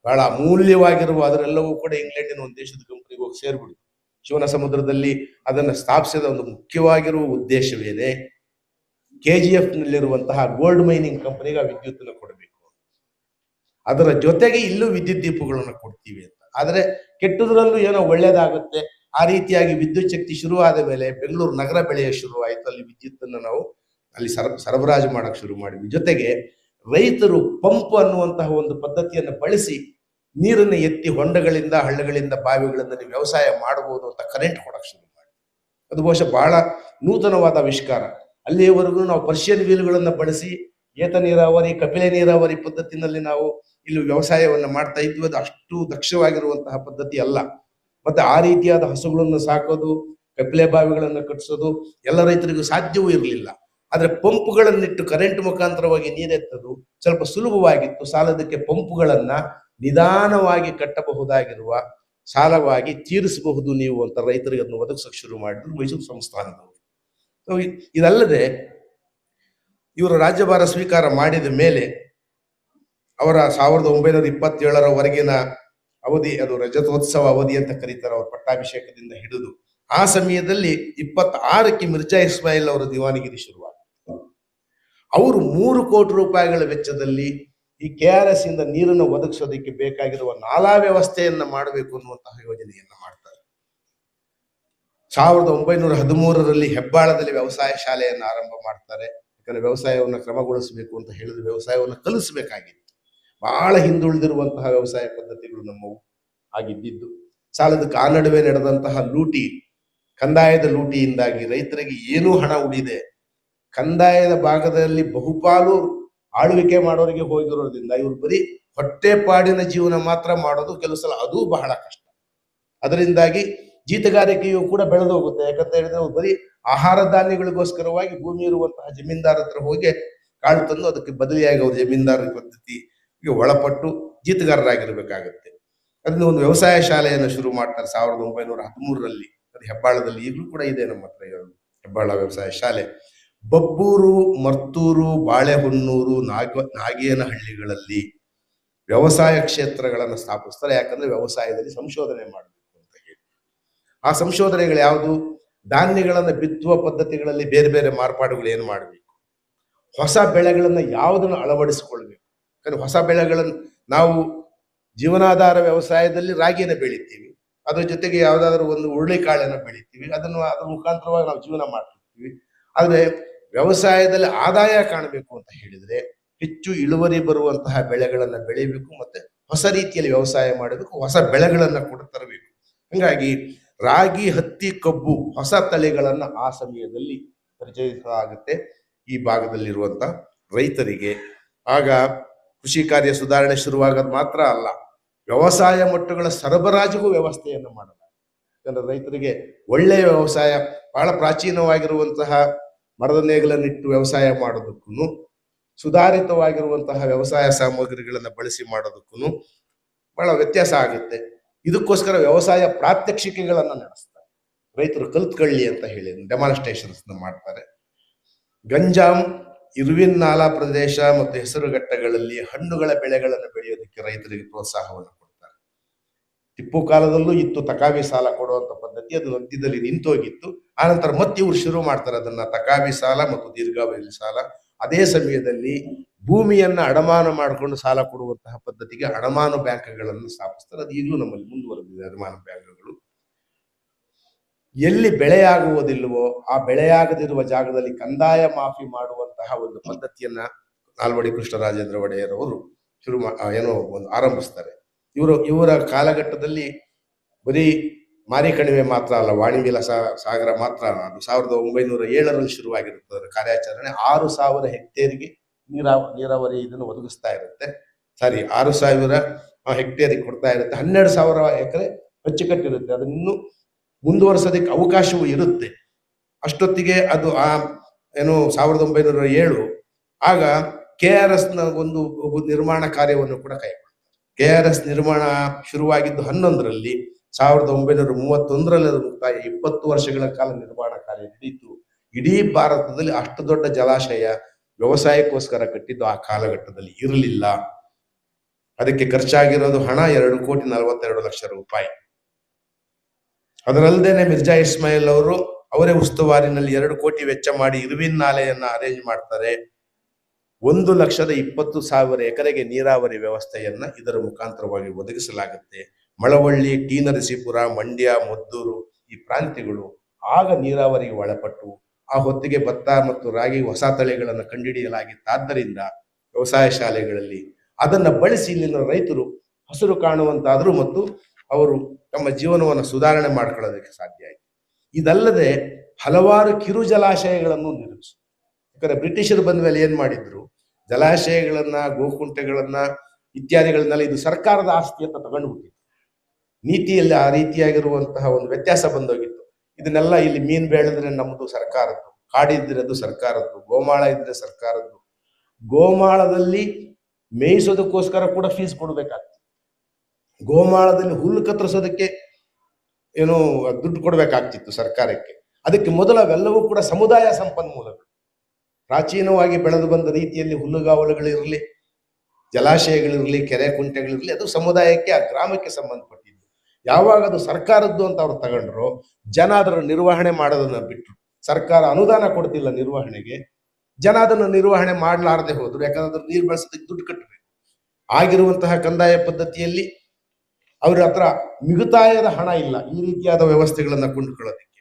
ಬಹಳ ಅಮೂಲ್ಯವಾಗಿರುವ ಅದರೆಲ್ಲವೂ ಕೂಡ ಇಂಗ್ಲೆಂಡಿನ ಒಂದು ದೇಶದ ಕಂಪನಿಗೆ ಹೋಗಿ ಸೇರ್ಬಿಡ್ತು. ಶಿವನ ಸಮುದ್ರದಲ್ಲಿ ಅದನ್ನು ಸ್ಥಾಪಿಸಿದ ಒಂದು ಮುಖ್ಯವಾಗಿರುವ ಉದ್ದೇಶವೇನೆ KGF ನಲ್ಲಿರುವಂತಹ ಗೋಲ್ಡ್ ಮೈನಿಂಗ್ ಕಂಪನಿಗೆ ಆ ವಿದ್ಯುತ್ತನ್ನು ಕೊಡಬೇಕು. ಅದರ ಜೊತೆಗೆ ಇಲ್ಲೂ ವಿದ್ಯುತ್ ದೀಪಗಳನ್ನು ಕೊಡ್ತೀವಿ ಅಂತ. ಆದರೆ ಕೆಟ್ಟದ್ರಲ್ಲೂ ಏನೋ ಒಳ್ಳೇದಾಗುತ್ತೆ. ಆ ರೀತಿಯಾಗಿ ವಿದ್ಯುತ್ ಶಕ್ತಿ ಶುರುವಾದ ಮೇಲೆ ಬೆಂಗಳೂರು ನಗರ ಬೆಳೆಯ ಶುರುವಾಯಿತು. ಅಲ್ಲಿ ವಿದ್ಯುತ್ತನ್ನು ನಾವು ಅಲ್ಲಿ ಸರಬರಾಜು ಮಾಡಕ್ ಶುರು ಮಾಡಿದ್ವಿ. ಜೊತೆಗೆ ರೈತರು ಪಂಪ್ ಅನ್ನುವಂತಹ ಒಂದು ಪದ್ಧತಿಯನ್ನು ಬಳಸಿ ನೀರನ್ನು ಎತ್ತಿ ಹೊಂಡಗಳಿಂದ, ಹಳ್ಳಗಳಿಂದ, ಬಾವಿಗಳಿಂದ ನೀವು ವ್ಯವಸಾಯ ಮಾಡಬಹುದು ಅಂತ ಕರೆಂಟ್ ಕೊಡಕ್ ಶುರು ಮಾಡಿ. ಅದು ಬಹುಶಃ ಬಹಳ ನೂತನವಾದ ಆವಿಷ್ಕಾರ. ಅಲ್ಲಿಯವರೆಗೂ ನಾವು ಪರ್ಷಿಯನ್ ವೀಲ್ಗಳನ್ನು ಬಳಸಿ ಏತ ನೀರಾವರಿ, ಕಪಿಲೆ ನೀರಾವರಿ ಪದ್ಧತಿನಲ್ಲಿ ನಾವು ಇಲ್ಲಿ ವ್ಯವಸಾಯವನ್ನು ಮಾಡ್ತಾ ಇದ್ವಿ. ಅದು ಅಷ್ಟು ದಕ್ಷವಾಗಿರುವಂತಹ ಪದ್ಧತಿ ಅಲ್ಲ. ಮತ್ತೆ ಆ ರೀತಿಯಾದ ಹಸುಗಳನ್ನು ಸಾಕೋದು, ಕಪಿಲೆ ಬಾವಿಗಳನ್ನು ಕಟ್ಟಿಸೋದು ಎಲ್ಲ ರೈತರಿಗೂ ಸಾಧ್ಯವೂ ಇರಲಿಲ್ಲ. ಆದ್ರೆ ಪಂಪ್ಗಳನ್ನಿಟ್ಟು ಕರೆಂಟ್ ಮುಖಾಂತರವಾಗಿ ನೀರೆತ್ತದು ಸ್ವಲ್ಪ ಸುಲಭವಾಗಿತ್ತು. ಸಾಲದಕ್ಕೆ ಪಂಪ್ಗಳನ್ನ ನಿಧಾನವಾಗಿ ಕಟ್ಟಬಹುದಾಗಿರುವ ಸಾಲವಾಗಿ ತೀರಿಸಬಹುದು ನೀವು ಅಂತ ರೈತರಿಗೆ ಅದನ್ನು ಒದಗಿಸಕ್ಕೆ ಶುರು ಮಾಡಿದ್ರು ಮೈಸೂರು ಸಂಸ್ಥಾನದವರು. ಇದಲ್ಲದೆ ಇವರು ರಾಜ್ಯಭಾರ ಸ್ವೀಕಾರ ಮಾಡಿದ ಮೇಲೆ ಅವರ 1927ರವರೆಗಿನ ಅವಧಿ, ಅದು ರಜತೋತ್ಸವ ಅವಧಿ ಅಂತ ಕರೀತಾರೆ, ಅವರ ಪಟ್ಟಾಭಿಷೇಕದಿಂದ ಹಿಡಿದು ಆ ಸಮಯದಲ್ಲಿ 26ಕ್ಕೆ ಮಿರ್ಜಾ ಇಸ್ಮಾಯಿಲ್ ಅವರ ದಿವಾನಗಿರಿ ಶುರುವಾಯಿತು. ಅವರು 3 ಕೋಟಿ ರೂಪಾಯಿಗಳ ವೆಚ್ಚದಲ್ಲಿ ಈ KRS ಇಂದ ನೀರನ್ನು ಒದಗಿಸೋದಕ್ಕೆ ಬೇಕಾಗಿರುವ ನಾಲಾ ವ್ಯವಸ್ಥೆಯನ್ನ ಮಾಡಬೇಕು ಅನ್ನುವಂತಹ ಯೋಜನೆಯನ್ನ ಮಾಡ್ತಾರೆ. 1913ರಲ್ಲಿ ಹೆಬ್ಬಾಳದಲ್ಲಿ ವ್ಯವಸಾಯ ಶಾಲೆಯನ್ನು ಆರಂಭ ಮಾಡ್ತಾರೆ. ಯಾಕಂದ್ರೆ ವ್ಯವಸಾಯವನ್ನು ಕ್ರಮಗೊಳಿಸಬೇಕು ಅಂತ ಹೇಳಿದ್ರೆ ವ್ಯವಸಾಯವನ್ನು ಕಲಿಸಬೇಕಾಗಿತ್ತು. ಬಹಳ ಹಿಂದುಳಿದಿರುವಂತಹ ವ್ಯವಸಾಯ ಪದ್ಧತಿಗಳು ನಮ್ಮವು ಆಗಿದ್ದಿದ್ದು. ಸಾಲದಕ್ಕೆ ಆ ನಡುವೆ ನಡೆದಂತಹ ಲೂಟಿ, ಕಂದಾಯದ ಲೂಟಿಯಿಂದಾಗಿ ರೈತರಿಗೆ ಏನೂ ಹಣ ಉಳಿದೆ. ಕಂದಾಯದ ಭಾಗದಲ್ಲಿ ಬಹುಪಾಲು ಆಳ್ವಿಕೆ ಮಾಡೋರಿಗೆ ಹೋಗಿರೋದ್ರಿಂದ ಇವರು ಬರೀ ಹೊಟ್ಟೆಪಾಡಿನ ಜೀವನ ಮಾತ್ರ ಮಾಡೋದು, ಕೆಲವು ಸಲ ಅದೂ ಬಹಳ ಕಷ್ಟ. ಅದರಿಂದಾಗಿ ಜೀತಗಾರಿಕೆಯು ಕೂಡ ಬೆಳೆದು ಹೋಗುತ್ತೆ. ಯಾಕಂತ ಹೇಳಿದ್ರೆ ಅವ್ರು ಬರೀ ಆಹಾರ ಧಾನ್ಯಗಳಿಗೋಸ್ಕರವಾಗಿ ಭೂಮಿ ಇರುವಂತಹ ಜಮೀನ್ದಾರ ಹತ್ರ ಹೋಗಿ ಕಾಳು ತಂದು ಅದಕ್ಕೆ ಬದಲಿಯಾಗಿ ಅವ್ರ ಜಮೀನ್ದಾರ ಪದ್ಧತಿಗೆ ಒಳಪಟ್ಟು ಜೀತಗಾರರಾಗಿರ್ಬೇಕಾಗತ್ತೆ. ಅದನ್ನ ಒಂದು ವ್ಯವಸಾಯ ಶಾಲೆಯನ್ನು ಶುರು ಮಾಡ್ತಾರೆ 1913ರಲ್ಲಿ. ಅದು ಹೆಬ್ಬಾಳದಲ್ಲಿ ಈಗಲೂ ಕೂಡ ಇದೆ ನಮ್ಮ ಹತ್ರ ಹೆಬ್ಬಾಳ ವ್ಯವಸಾಯ ಶಾಲೆ. ಬಬ್ಬೂರು, ಮರ್ತೂರು, ಬಾಳೆಹೊನ್ನೂರು, ನಾಗೇನಹಳ್ಳಿಗಳಲ್ಲಿ ವ್ಯವಸಾಯ ಕ್ಷೇತ್ರಗಳನ್ನು ಸ್ಥಾಪಿಸ್ತಾರೆ. ಯಾಕಂದ್ರೆ ವ್ಯವಸಾಯದಲ್ಲಿ ಸಂಶೋಧನೆ ಮಾಡಬೇಕು ಅಂತ ಹೇಳಿ. ಆ ಸಂಶೋಧನೆಗಳು ಯಾವುದು? ಧಾನ್ಯಗಳನ್ನು ಬಿತ್ತುವ ಪದ್ಧತಿಗಳಲ್ಲಿ ಬೇರೆ ಬೇರೆ ಮಾರ್ಪಾಡುಗಳು ಏನು ಮಾಡಬೇಕು, ಹೊಸ ಬೆಳೆಗಳನ್ನ ಯಾವುದನ್ನು ಅಳವಡಿಸಿಕೊಳ್ಬೇಕು. ಯಾಕಂದ್ರೆ ಹೊಸ ಬೆಳೆಗಳನ್ನು ನಾವು ಜೀವನಾಧಾರ ವ್ಯವಸಾಯದಲ್ಲಿ ರಾಗಿಯನ್ನು ಬೆಳಿತೀವಿ, ಅದ್ರ ಜೊತೆಗೆ ಯಾವುದಾದ್ರೂ ಒಂದು ಹುರುಳಿಕಾಳನ್ನು ಬೆಳಿತೀವಿ, ಅದ್ರ ಮುಖಾಂತರವಾಗಿ ನಾವು ಜೀವನ ಮಾಡ್ತಿರ್ತೀವಿ. ಆದ್ರೆ ವ್ಯವಸಾಯದಲ್ಲಿ ಆದಾಯ ಕಾಣಬೇಕು ಅಂತ ಹೇಳಿದ್ರೆ ಹೆಚ್ಚು ಇಳುವರಿ ಬರುವಂತಹ ಬೆಳೆಗಳನ್ನ ಬೆಳಿಬೇಕು, ಮತ್ತೆ ಹೊಸ ರೀತಿಯಲ್ಲಿ ವ್ಯವಸಾಯ ಮಾಡಬೇಕು, ಹೊಸ ಬೆಳೆಗಳನ್ನ ಕೂಡ ತರಬೇಕು. ಹಂಗಾಗಿ ರಾಗಿ, ಹತ್ತಿ, ಕಬ್ಬು ಹೊಸ ತಳಿಗಳನ್ನ ಆ ಸಮಯದಲ್ಲಿ ಪರಿಚಯಿಸಲಾಗುತ್ತೆ ಈ ಭಾಗದಲ್ಲಿರುವಂತ ರೈತರಿಗೆ. ಆಗ ಕೃಷಿ ಕಾರ್ಯ ಸುಧಾರಣೆ ಶುರುವಾಗೋದು ಮಾತ್ರ ಅಲ್ಲ, ವ್ಯವಸಾಯ ಮಟ್ಟಗಳ ಸರಬರಾಜಿಗೂ ವ್ಯವಸ್ಥೆಯನ್ನು ಮಾಡಲಾಗಿದೆ. ಯಾಕಂದ್ರೆ ರೈತರಿಗೆ ಒಳ್ಳೆಯ ವ್ಯವಸಾಯ, ಬಹಳ ಪ್ರಾಚೀನವಾಗಿರುವಂತಹ ಮರದ ನೇಗಿಲನ್ನಿಟ್ಟು ವ್ಯವಸಾಯ ಮಾಡೋದಕ್ಕೂ ಸುಧಾರಿತವಾಗಿರುವಂತಹ ವ್ಯವಸಾಯ ಸಾಮಗ್ರಿಗಳನ್ನು ಬಳಸಿ ಮಾಡೋದಕ್ಕೂ ಬಹಳ ವ್ಯತ್ಯಾಸ ಆಗುತ್ತೆ. ಇದಕ್ಕೋಸ್ಕರ ವ್ಯವಸಾಯ ಪ್ರಾತ್ಯಕ್ಷಿಕೆಗಳನ್ನ ನಡೆಸ್ತಾರೆ. ರೈತರು ಕಲ್ತ್ಕೊಳ್ಳಿ ಅಂತ ಹೇಳಿ ಡೆಮಾನ್ಸ್ಟ್ರೇಷನ್ಸ್ ಮಾಡ್ತಾರೆ. ಗಂಜಾಂ, ಇರ್ವಿನ್ ನಾಲಾ ಪ್ರದೇಶ ಮತ್ತು ಹೆಸರುಘಟ್ಟಗಳಲ್ಲಿ ಹಣ್ಣುಗಳ ಬೆಳೆಗಳನ್ನು ಬೆಳೆಯೋದಕ್ಕೆ ರೈತರಿಗೆ ಪ್ರೋತ್ಸಾಹವನ್ನು ಕೊಡ್ತಾರೆ. ಟಿಪ್ಪು ಕಾಲದಲ್ಲೂ ಇತ್ತು ತಕಾವಿ ಸಾಲ ಕೊಡುವಂತ ಪದ್ಧತಿ, ಅದು ಮಧ್ಯದಲ್ಲಿ ನಿಂತೋಗಿತ್ತು. ಆನಂತರ ಮತ್ತೆ ಇವರು ಶುರು ಮಾಡ್ತಾರೆ ಅದನ್ನ, ತಕಾವಿ ಸಾಲ ಮತ್ತು ದೀರ್ಘಾವಧಿ ಸಾಲ. ಅದೇ ಸಮಯದಲ್ಲಿ ಭೂಮಿಯನ್ನ ಅಡಮಾನ ಮಾಡಿಕೊಂಡು ಸಾಲ ಕೊಡುವಂತಹ ಪದ್ಧತಿಗೆ ಅಡಮಾನು ಬ್ಯಾಂಕ್ಗಳನ್ನು ಸ್ಥಾಪಿಸ್ತಾರೆ. ಅದು ಈಗಲೂ ನಮ್ಮಲ್ಲಿ ಮುಂದುವರೆದಿದೆ. ಅಡಮಾನು ಬ್ಯಾಂಕ್ಗಳು ಎಲ್ಲಿ ಬೆಳೆಯಾಗುವುದಿಲ್ಲವೋ ಆ ಬೆಳೆಯಾಗದಿರುವ ಜಾಗದಲ್ಲಿ ಕಂದಾಯ ಮಾಫಿ ಮಾಡುವಂತಹ ಒಂದು ಪದ್ಧತಿಯನ್ನ ನಾಲ್ವಡಿ ಕೃಷ್ಣರಾಜೇಂದ್ರ ಒಡೆಯರ್ ಅವರು ಒಂದು ಆರಂಭಿಸ್ತಾರೆ. ಇವರ ಕಾಲಘಟ್ಟದಲ್ಲಿ ಬರೀ ಮಾರಿಕಣಿವೆ ಮಾತ್ರ ಅಲ್ಲ, ವಾಣಿ ವಿಲಾಸ ಸಾಗರ ಮಾತ್ರ ಅಲ್ಲ, ಅದು 1907ರಲ್ಲಿ ಶುರುವಾಗಿರುತ್ತದೆ ಕಾರ್ಯಾಚರಣೆ. 6,000 ಹೆಕ್ಟೇರಿಗೆ ನೀರಾವರಿ ಇದನ್ನು ಒದಗಿಸ್ತಾ ಇರುತ್ತೆ. 6,000 ಹೆಕ್ಟೇರಿಗೆ ಕೊಡ್ತಾ ಇರುತ್ತೆ. 12,000 ಎಕರೆ ಅಚ್ಚುಕಟ್ಟಿರುತ್ತೆ. ಅದನ್ನು ಮುಂದುವರಿಸೋದಕ್ಕೆ ಅವಕಾಶವೂ ಇರುತ್ತೆ. ಅಷ್ಟೊತ್ತಿಗೆ ಅದು ಏನು 1907 ಆಗ KRS ನ ಒಂದು ನಿರ್ಮಾಣ ಕಾರ್ಯವನ್ನು ಕೂಡ ಕೈಗೊಂಡು KRS ನಿರ್ಮಾಣ ಶುರುವಾಗಿದ್ದು 11ರಲ್ಲಿ 1931ರಲ್ಲಿ ಅದು ಮುಕ್ತಾಯ 20 ವರ್ಷಗಳ ಕಾಲ ನಿರ್ಮಾಣ ಕಾರ್ಯ ನಡೀತು. ಇಡೀ ಭಾರತದಲ್ಲಿ ಅಷ್ಟು ದೊಡ್ಡ ಜಲಾಶಯ ವ್ಯವಸಾಯಕ್ಕೋಸ್ಕರ ಕಟ್ಟಿದ್ದು ಆ ಕಾಲಘಟ್ಟದಲ್ಲಿ ಇರಲಿಲ್ಲ. ಅದಕ್ಕೆ ಖರ್ಚಾಗಿರೋದು ಹಣ 2,42,00,000 ರೂಪಾಯಿ. ಅದರಲ್ಲದೇನೆ ಮಿರ್ಜಾ ಇಸ್ಮಾಯಿಲ್ ಅವರು ಅವರೇ ಉಸ್ತುವಾರಿನಲ್ಲಿ 2 ಕೋಟಿ ವೆಚ್ಚ ಮಾಡಿ ಇರ್ವಿನ್ ನಾಲೆಯನ್ನ ಅರೇಂಜ್ ಮಾಡ್ತಾರೆ. 1,20,000 ಎಕರೆಗೆ ನೀರಾವರಿ ವ್ಯವಸ್ಥೆಯನ್ನ ಇದರ ಮುಖಾಂತರವಾಗಿ ಒದಗಿಸಲಾಗುತ್ತೆ. ಮಳವಳ್ಳಿ, ಟಿ ನರಸೀಪುರ, ಮಂಡ್ಯ, ಮದ್ದೂರು ಈ ಪ್ರಾಂತ್ಯಗಳು ಆಗ ನೀರಾವರಿಗೆ ಒಳಪಟ್ಟು ಆ ಹೊತ್ತಿಗೆ ಭತ್ತ ಮತ್ತು ರಾಗಿ ಹೊಸ ತಳಿಗಳನ್ನು ಕಂಡುಹಿಡಿಯಲಾಗಿತ್ತಾದ್ದರಿಂದ ವ್ಯವಸಾಯ ಶಾಲೆಗಳಲ್ಲಿ ಅದನ್ನ ಬಳಸಿ ಇಲ್ಲಿನ ರೈತರು ಹಸಿರು ಕಾಣುವಂತಾದ್ರು ಮತ್ತು ಅವರು ತಮ್ಮ ಜೀವನವನ್ನು ಸುಧಾರಣೆ ಮಾಡ್ಕೊಳ್ಳೋದಕ್ಕೆ ಸಾಧ್ಯ ಆಯಿತು. ಇದಲ್ಲದೆ ಹಲವಾರು ಕಿರು ಜಲಾಶಯಗಳನ್ನು ನಿರ್ಮಿಸಿದ್ರು. ಯಾಕಂದ್ರೆ ಬ್ರಿಟಿಷರು ಬಂದ ಮೇಲೆ ಏನ್ ಮಾಡಿದ್ರು, ಜಲಾಶಯಗಳನ್ನ, ಗೋಕುಂಟೆಗಳನ್ನ ಇತ್ಯಾದಿಗಳನ್ನೆಲ್ಲ ಇದು ಸರ್ಕಾರದ ಆಸ್ತಿ ಅಂತ ತಗೊಂಡ್ಬಿಟ್ಟಿತ್ತು. ನೀತಿಯಲ್ಲಿ ಆ ರೀತಿಯಾಗಿರುವಂತಹ ಒಂದು ವ್ಯತ್ಯಾಸ ಬಂದೋಗಿತ್ತು. ಇದನ್ನೆಲ್ಲ ಇಲ್ಲಿ ಮೀನ್ ಬೆಳೆದ್ರೆ ನಮ್ದು ಸರ್ಕಾರದ್ದು, ಕಾಡಿದ್ರೆ ಅದು ಸರ್ಕಾರದ್ದು, ಗೋಮಾಳ ಇದ್ರೆ ಸರ್ಕಾರದ್ದು. ಗೋಮಾಳದಲ್ಲಿ ಮೇಯಿಸೋದಕ್ಕೋಸ್ಕರ ಕೂಡ ಫೀಸ್ ಕೊಡ್ಬೇಕಾಗ್ತದೆ. ಗೋಮಾಳದಲ್ಲಿ ಹುಲ್ಲು ಕತ್ತರಿಸೋದಕ್ಕೆ ಏನು ದುಡ್ಡು ಕೊಡ್ಬೇಕಾಗ್ತಿತ್ತು ಸರ್ಕಾರಕ್ಕೆ. ಅದಕ್ಕೆ ಮೊದಲು ಅವೆಲ್ಲವೂ ಕೂಡ ಸಮುದಾಯ ಸಂಪನ್ಮೂಲಗಳು. ಪ್ರಾಚೀನವಾಗಿ ಬೆಳೆದು ಬಂದ ರೀತಿಯಲ್ಲಿ ಹುಲ್ಲುಗಾವಲುಗಳಿರಲಿ, ಜಲಾಶಯಗಳಿರಲಿ, ಕೆರೆ ಕುಂಟೆಗಳಿರಲಿ, ಅದು ಸಮುದಾಯಕ್ಕೆ, ಆ ಗ್ರಾಮಕ್ಕೆ ಸಂಬಂಧಪಟ್ಟಿದ್ದು. ಯಾವಾಗ ಅದು ಸರ್ಕಾರದ್ದು ಅಂತ ಅವ್ರು ತಗೊಂಡ್ರು, ಜನ ಅದರ ನಿರ್ವಹಣೆ ಮಾಡೋದನ್ನ ಬಿಟ್ರು. ಸರ್ಕಾರ ಅನುದಾನ ಕೊಡ್ತಿಲ್ಲ ನಿರ್ವಹಣೆಗೆ, ಜನ ಅದನ್ನು ನಿರ್ವಹಣೆ ಮಾಡಲಾರದೆ ಹೋದ್ರು. ಯಾಕಂದ್ರೆ ಅದ್ರ ನೀರು ಬಳಸೋದಕ್ಕೆ ದುಡ್ಡು ಕಟ್ಟಬೇಕು. ಆಗಿರುವಂತಹ ಕಂದಾಯ ಪದ್ಧತಿಯಲ್ಲಿ ಅವ್ರ ಹತ್ರ ಮಿಗುತಾಯದ ಹಣ ಇಲ್ಲ ಈ ರೀತಿಯಾದ ವ್ಯವಸ್ಥೆಗಳನ್ನ ಕೊಂಡುಕೊಳ್ಳೋದಕ್ಕೆ.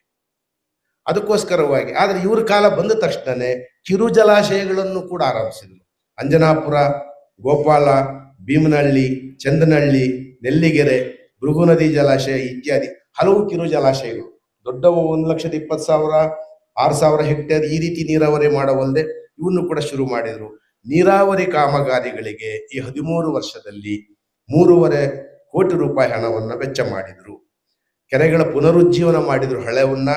ಅದಕ್ಕೋಸ್ಕರವಾಗಿ ಆದ್ರೆ ಇವ್ರ ಕಾಲ ಬಂದ ತಕ್ಷಣನೇ ಕಿರು ಜಲಾಶಯಗಳನ್ನು ಕೂಡ ಆರಂಭಿಸಿದ್ರು. ಅಂಜನಾಪುರ, ಗೋಪಾಲ, ಭೀಮನಹಳ್ಳಿ, ಚಂದನಹಳ್ಳಿ, ನೆಲ್ಲಿಗೆರೆ, ಭೃಗು ನದಿ ಜಲಾಶಯ ಇತ್ಯಾದಿ ಹಲವು ಕಿರು ಜಲಾಶಯಗಳು. ದೊಡ್ಡವು 1,20,000, 6,000 ಹೆಕ್ಟೇರ್ ಈ ರೀತಿ ನೀರಾವರಿ ಮಾಡವಲ್ಲದೆ ಇವನ್ನು ಕೂಡ ಶುರು ಮಾಡಿದ್ರು. ನೀರಾವರಿ ಕಾಮಗಾರಿಗಳಿಗೆ ಈ 13 ವರ್ಷದಲ್ಲಿ 3.5 ಕೋಟಿ ರೂಪಾಯಿ ಹಣವನ್ನ ವೆಚ್ಚ ಮಾಡಿದ್ರು. ಕೆರೆಗಳ ಪುನರುಜ್ಜೀವನ ಮಾಡಿದ್ರು, ಹಳೆವನ್ನ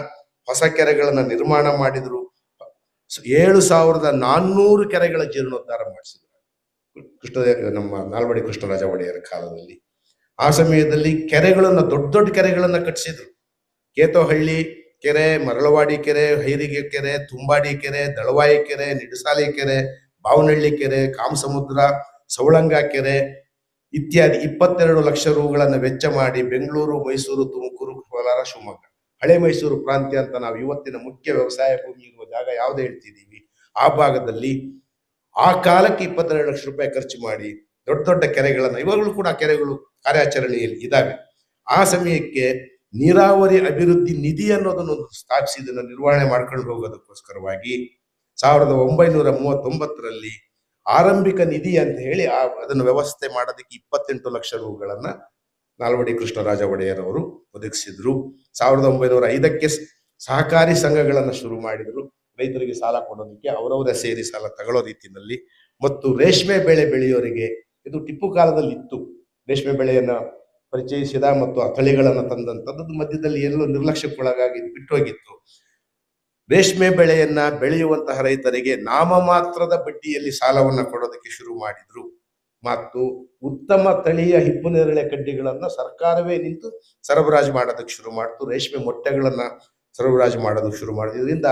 ಹೊಸ ಕೆರೆಗಳನ್ನ ನಿರ್ಮಾಣ ಮಾಡಿದ್ರು. 7,400 ಕೆರೆಗಳ ಜೀರ್ಣೋದ್ಧಾರ ಮಾಡಿಸಿದ್ರು ನಮ್ಮ ನಾಲ್ವಡಿ ಕೃಷ್ಣರಾಜ ಒಡೆಯರ ಕಾಲದಲ್ಲಿ. ಆ ಸಮಯದಲ್ಲಿ ಕೆರೆಗಳನ್ನ ದೊಡ್ಡ ದೊಡ್ಡ ಕೆರೆಗಳನ್ನ ಕಟ್ಟಿಸಿದ್ರು. ಕೇತೋಹಳ್ಳಿ ಕೆರೆ, ಮರಳವಾಡಿ ಕೆರೆ, ಹೈರಿಗೆ ಕೆರೆ, ತುಂಬಾಡಿ ಕೆರೆ, ದಳವಾಯಿ ಕೆರೆ, ನಿಡಸಾಲಿ ಕೆರೆ, ಬಾವನಹಳ್ಳಿ ಕೆರೆ, ಕಾಮಸಮುದ್ರ, ಸವಳಂಗ ಕೆರೆ ಇತ್ಯಾದಿ 22 ಲಕ್ಷ ರೂಗಳನ್ನು ವೆಚ್ಚ ಮಾಡಿ ಬೆಂಗಳೂರು, ಮೈಸೂರು, ತುಮಕೂರು, ಕೋಲಾರ, ಶಿವಮೊಗ್ಗ, ಹಳೆ ಮೈಸೂರು ಪ್ರಾಂತ್ಯ ಅಂತ ನಾವು ಇವತ್ತಿನ ಮುಖ್ಯ ವ್ಯವಸಾಯ ಭೂಮಿ ಇರುವ ಜಾಗ ಯಾವ್ದು ಹೇಳ್ತಿದ್ದೀವಿ, ಆ ಭಾಗದಲ್ಲಿ ಆ ಕಾಲಕ್ಕೆ 22 ಲಕ್ಷ ರೂಪಾಯಿ ಖರ್ಚು ಮಾಡಿ ದೊಡ್ಡ ದೊಡ್ಡ ಕೆರೆಗಳನ್ನ, ಇವಾಗಲೂ ಕೂಡ ಕೆರೆಗಳು ಕಾರ್ಯಾಚರಣೆಯಲ್ಲಿ ಇದಾವೆ. ಆ ಸಮಯಕ್ಕೆ ನೀರಾವರಿ ಅಭಿವೃದ್ಧಿ ನಿಧಿ ಅನ್ನೋದನ್ನು ಸ್ಥಾಪಿಸಿ ಇದನ್ನು ನಿರ್ವಹಣೆ ಮಾಡ್ಕೊಂಡು ಹೋಗೋದಕ್ಕೋಸ್ಕರವಾಗಿ 1939ರಲ್ಲಿ ಆರಂಭಿಕ ನಿಧಿ ಅಂತ ಹೇಳಿ ಅದನ್ನು ವ್ಯವಸ್ಥೆ ಮಾಡೋದಕ್ಕೆ 28 ಲಕ್ಷ ರೂಗಳನ್ನ ನಾಲ್ವಡಿ ಕೃಷ್ಣರಾಜ ಒಡೆಯರ್ ಅವರು ಒದಗಿಸಿದ್ರು. 1905ಕ್ಕೆ ಸಹಕಾರಿ ಸಂಘಗಳನ್ನ ಶುರು ಮಾಡಿದ್ರು, ರೈತರಿಗೆ ಸಾಲ ಕೊಡೋದಕ್ಕೆ ಅವರವರೇ ಸೇರಿ ಸಾಲ ತಗೊಳ್ಳೋ ರೀತಿಯಲ್ಲಿ. ಮತ್ತು ರೇಷ್ಮೆ ಬೆಳೆ ಬೆಳೆಯೋರಿಗೆ, ಇದು ಟಿಪ್ಪು ಕಾಲದಲ್ಲಿ ಇತ್ತು, ರೇಷ್ಮೆ ಬೆಳೆಯನ್ನ ಪರಿಚಯಿಸಿದ ಮತ್ತು ಆ ತಳಿಗಳನ್ನ ತಂದಂಥದ್ದು ಮಧ್ಯದಲ್ಲಿ ಎಲ್ಲೋ ನಿರ್ಲಕ್ಷ್ಯಕ್ಕೊಳಗಾಗಿ ಬಿಟ್ಟೋಗಿತ್ತು. ರೇಷ್ಮೆ ಬೆಳೆಯನ್ನ ಬೆಳೆಯುವಂತಹ ರೈತರಿಗೆ ನಾಮಮಾತ್ರದ ಬಡ್ಡಿಯಲ್ಲಿ ಸಾಲವನ್ನ ಕೊಡೋದಕ್ಕೆ ಶುರು ಮಾಡಿದ್ರು. ಮತ್ತು ಉತ್ತಮ ತಳಿಯ ಹಿಪ್ಪುನೇರಳೆ ಕಡ್ಡಿಗಳನ್ನ ಸರ್ಕಾರವೇ ನಿಂತು ಸರಬರಾಜು ಮಾಡೋದಕ್ಕೆ ಶುರು ಮಾಡ್ತು. ರೇಷ್ಮೆ ಮೊಟ್ಟೆಗಳನ್ನ ಸರಬರಾಜು ಮಾಡೋದಕ್ಕೆ ಶುರು ಮಾಡಿದ್ರು. ಇದರಿಂದ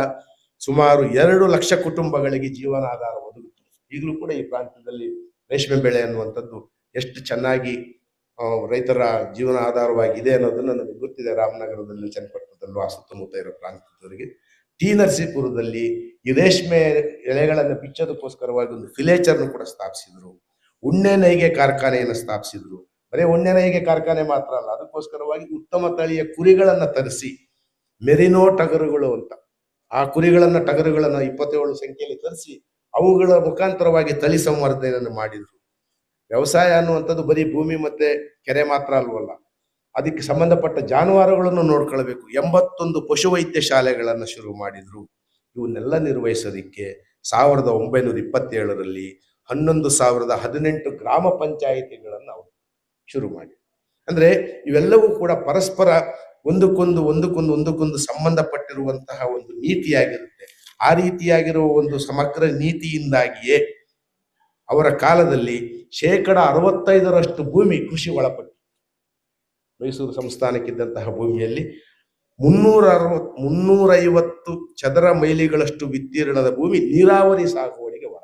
ಸುಮಾರು 2 ಲಕ್ಷ ಕುಟುಂಬಗಳಿಗೆ ಜೀವನಾಧಾರ ಒದಗಿತು. ಈಗಲೂ ಕೂಡ ಈ ಪ್ರಾಂತ್ಯದಲ್ಲಿ ರೇಷ್ಮೆ ಬೆಳೆ ಅನ್ನುವಂಥದ್ದು ಎಷ್ಟು ಚೆನ್ನಾಗಿ ರೈತರ ಜೀವನ ಆಧಾರವಾಗಿದೆ ಅನ್ನೋದನ್ನ ನನಗೆ ಗೊತ್ತಿದೆ. ರಾಮನಗರದಲ್ಲಿ, ಚನ್ನಪಟ್ಟಣದಲ್ಲೂ ಆ ಸುತ್ತಮುತ್ತ ಇರೋ ಪ್ರಾಂತ್ಯದವರಿಗೆ. ಟಿ ನರಸೀಪುರದಲ್ಲಿ ಈ ರೇಷ್ಮೆ ಎಳೆಗಳನ್ನು ಬಿಚ್ಚೋದಕ್ಕೋಸ್ಕರವಾಗಿ ಒಂದು ಫಿಲೇಚರ್ನು ಕೂಡ ಸ್ಥಾಪಿಸಿದ್ರು. ಉಣ್ಣೆ ನೇಯ್ಗೆ ಕಾರ್ಖಾನೆಯನ್ನು ಸ್ಥಾಪಿಸಿದ್ರು. ಬರೀ ಉಣ್ಣೆ ನೇಯ್ಗೆ ಕಾರ್ಖಾನೆ ಮಾತ್ರ ಅಲ್ಲ, ಅದಕ್ಕೋಸ್ಕರವಾಗಿ ಉತ್ತಮ ತಳಿಯ ಕುರಿಗಳನ್ನ ತರಿಸಿ, ಮೆರಿನೋ ಟಗರುಗಳು ಅಂತ ಆ ಟಗರುಗಳನ್ನ 27 ಸಂಖ್ಯೆಯಲ್ಲಿ ತರಿಸಿ ಅವುಗಳ ಮುಖಾಂತರವಾಗಿ ತಳಿ ಸಂವರ್ಧನೆಯನ್ನು ಮಾಡಿದ್ರು. ವ್ಯವಸಾಯ ಅನ್ನುವಂಥದ್ದು ಬರೀ ಭೂಮಿ ಮತ್ತೆ ಕೆರೆ ಮಾತ್ರ ಅಲ್ವಲ್ಲ, ಅದಕ್ಕೆ ಸಂಬಂಧಪಟ್ಟ ಜಾನುವಾರುಗಳನ್ನು ನೋಡ್ಕೊಳ್ಬೇಕು. 81 ಪಶುವೈದ್ಯ ಶಾಲೆಗಳನ್ನ ಶುರು ಮಾಡಿದ್ರು. ಇವನ್ನೆಲ್ಲ ನಿರ್ವಹಿಸೋದಿಕ್ಕೆ 1927ರಲ್ಲಿ 11,018 ಗ್ರಾಮ ಪಂಚಾಯಿತಿಗಳನ್ನ ಅವರು ಶುರು ಮಾಡಿ. ಅಂದ್ರೆ ಇವೆಲ್ಲವೂ ಕೂಡ ಪರಸ್ಪರ ಒಂದಕ್ಕೊಂದು ಸಂಬಂಧಪಟ್ಟಿರುವಂತಹ ಒಂದು ನೀತಿಯಾಗಿರುತ್ತೆ. ಆ ರೀತಿಯಾಗಿರುವ ಒಂದು ಸಮಗ್ರ ನೀತಿಯಿಂದಾಗಿಯೇ ಅವರ ಕಾಲದಲ್ಲಿ 65% ಭೂಮಿ ಕೃಷಿ ಒಳಪಟ್ಟು, ಮೈಸೂರು ಸಂಸ್ಥಾನಕ್ಕಿದ್ದಂತಹ ಭೂಮಿಯಲ್ಲಿ 350 ಚದರ ಮೈಲಿಗಳಷ್ಟು ವಿಸ್ತೀರ್ಣದ ಭೂಮಿ ನೀರಾವರಿ ಸಾಗುವಳಿಗೆ ಒಳ.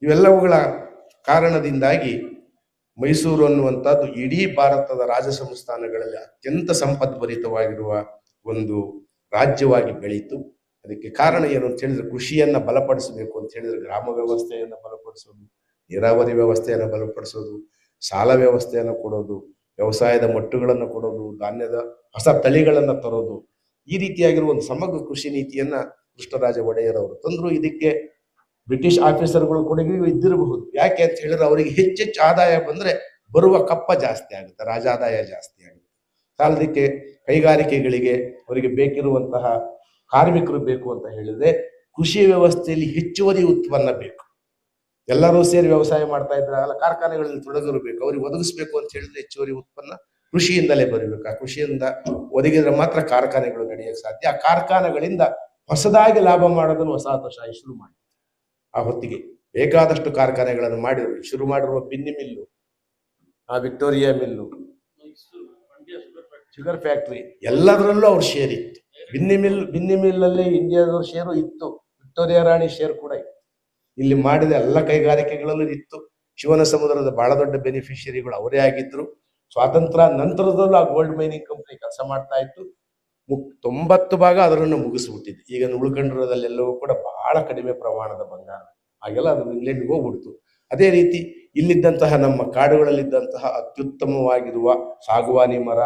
ಇವೆಲ್ಲವುಗಳ ಕಾರಣದಿಂದಾಗಿ ಮೈಸೂರು ಅನ್ನುವಂಥದ್ದು ಇಡೀ ಭಾರತದ ರಾಜ ಸಂಸ್ಥಾನಗಳಲ್ಲಿ ಅತ್ಯಂತ ಸಂಪದ್ಭರಿತವಾಗಿರುವ ಒಂದು ರಾಜ್ಯವಾಗಿ ಬೆಳೀತು. ಅದಕ್ಕೆ ಕಾರಣ ಏನು ಅಂತ ಹೇಳಿದ್ರೆ, ಕೃಷಿಯನ್ನ ಬಲಪಡಿಸಬೇಕು ಅಂತ ಹೇಳಿದ್ರೆ ಗ್ರಾಮ ವ್ಯವಸ್ಥೆಯನ್ನು ಬಲಪಡಿಸೋದು, ನೀರಾವರಿ ವ್ಯವಸ್ಥೆಯನ್ನು ಬಲಪಡಿಸೋದು, ಸಾಲ ವ್ಯವಸ್ಥೆಯನ್ನು ಕೊಡೋದು, ವ್ಯವಸಾಯದ ಮಟ್ಟುಗಳನ್ನು ಕೊಡೋದು, ಧಾನ್ಯದ ಹೊಸ ತಳಿಗಳನ್ನು ತರೋದು, ಈ ರೀತಿಯಾಗಿರುವ ಒಂದು ಸಮಗ್ರ ಕೃಷಿ ನೀತಿಯನ್ನ ಕೃಷ್ಣರಾಜ ಒಡೆಯರ್ ಅವರು ತಂದ್ರು. ಇದಕ್ಕೆ ಬ್ರಿಟಿಷ್ ಆಫೀಸರ್ಗಳು ಕೊಡುಗೆ ಇದ್ದಿರಬಹುದು. ಯಾಕೆ ಅಂತ ಹೇಳಿದ್ರೆ ಅವರಿಗೆ ಹೆಚ್ಚೆಚ್ಚು ಆದಾಯ ಬಂದ್ರೆ ಬರುವ ಕಪ್ಪ ಜಾಸ್ತಿ ಆಗುತ್ತೆ, ರಾಜಾದಾಯ ಜಾಸ್ತಿ ಆಗುತ್ತೆ. ಸಾಲದಕ್ಕೆ ಕೈಗಾರಿಕೆಗಳಿಗೆ ಅವರಿಗೆ ಬೇಕಿರುವಂತಹ ಕಾರ್ಮಿಕರು ಬೇಕು ಅಂತ ಹೇಳಿದ್ರೆ ಕೃಷಿ ವ್ಯವಸ್ಥೆಯಲ್ಲಿ ಹೆಚ್ಚುವರಿ ಉತ್ಪನ್ನ ಬೇಕು. ಎಲ್ಲರೂ ಸೇರಿ ವ್ಯವಸಾಯ ಮಾಡ್ತಾ ಇದ್ರೆ ಅಲ್ಲ, ಕಾರ್ಖಾನೆಗಳಲ್ಲಿ ತೊಡಗಿರಬೇಕು, ಅವ್ರಿಗೆ ಒದಗಿಸ್ಬೇಕು ಅಂತ ಹೇಳಿದ್ರೆ ಹೆಚ್ಚುವರಿ ಉತ್ಪನ್ನ ಕೃಷಿಯಿಂದಲೇ ಬರಬೇಕು. ಆ ಕೃಷಿಯಿಂದ ಒದಗಿದ್ರೆ ಮಾತ್ರ ಕಾರ್ಖಾನೆಗಳು ನಡೆಯಕ್ಕೆ ಸಾಧ್ಯ. ಆ ಕಾರ್ಖಾನೆಗಳಿಂದ ಹೊಸದಾಗಿ ಲಾಭ ಮಾಡೋದನ್ನು ವಸಾಹತುಶಾಹಿ ಶುರು ಮಾಡಿ ಆ ಹೊತ್ತಿಗೆ ಬೇಕಾದಷ್ಟು ಕಾರ್ಖಾನೆಗಳನ್ನು ಮಾಡಿದ್ರು. ಶುರು ಮಾಡಿರುವ ಬಿನ್ನಿ ಮಿಲ್ಲು, ಆ ವಿಕ್ಟೋರಿಯಾ ಮಿಲ್ಲು, ಶುಗರ್ ಫ್ಯಾಕ್ಟ್ರಿ, ಎಲ್ಲದರಲ್ಲೂ ಅವ್ರ ಶೇರ್ ಇತ್ತು. ಬಿನ್ನಿ ಮಿಲ್ಲಲ್ಲಿ ಇಂಡಿಯಾದವ್ರ ಶೇರು ಇತ್ತು, ವಿಕ್ಟೋರಿಯಾ ರಾಣಿ ಶೇರ್ ಕೂಡ ಇತ್ತು. ಇಲ್ಲಿ ಮಾಡಿದ ಎಲ್ಲ ಕೈಗಾರಿಕೆಗಳಲ್ಲೂ ಇತ್ತು. ಶಿವನ ಸಮುದ್ರದ ಬಹಳ ದೊಡ್ಡ ಬೆನಿಫಿಷಿಯರಿಗಳು ಅವರೇ ಆಗಿದ್ರು. ಸ್ವಾತಂತ್ರ್ಯ ನಂತರದಲ್ಲೂ ಆ ಗೋಲ್ಡ್ ಮೈನಿಂಗ್ ಕಂಪನಿ ಕೆಲಸ ಮಾಡ್ತಾ ಇತ್ತು. 90 ಭಾಗ ಅದರನ್ನು ಮುಗಿಸ್ಬಿಟ್ಟಿದ್ದು. ಈಗ ಉಳ್ಕೊಂಡಿರೋದಲ್ಲೆಲ್ಲವೂ ಕೂಡ ಬಹಳ ಕಡಿಮೆ ಪ್ರಮಾಣದ ಬಂಗಾರ, ಹಾಗೆಲ್ಲ ಅದು ಇಂಗ್ಲೆಂಡ್ಗೆ ಹೋಗ್ಬಿಡ್ತು. ಅದೇ ರೀತಿ ಇಲ್ಲಿದ್ದಂತಹ ನಮ್ಮ ಕಾಡುಗಳಲ್ಲಿದ್ದಂತಹ ಅತ್ಯುತ್ತಮವಾಗಿರುವ ಸಾಗುವಾನಿ ಮರ,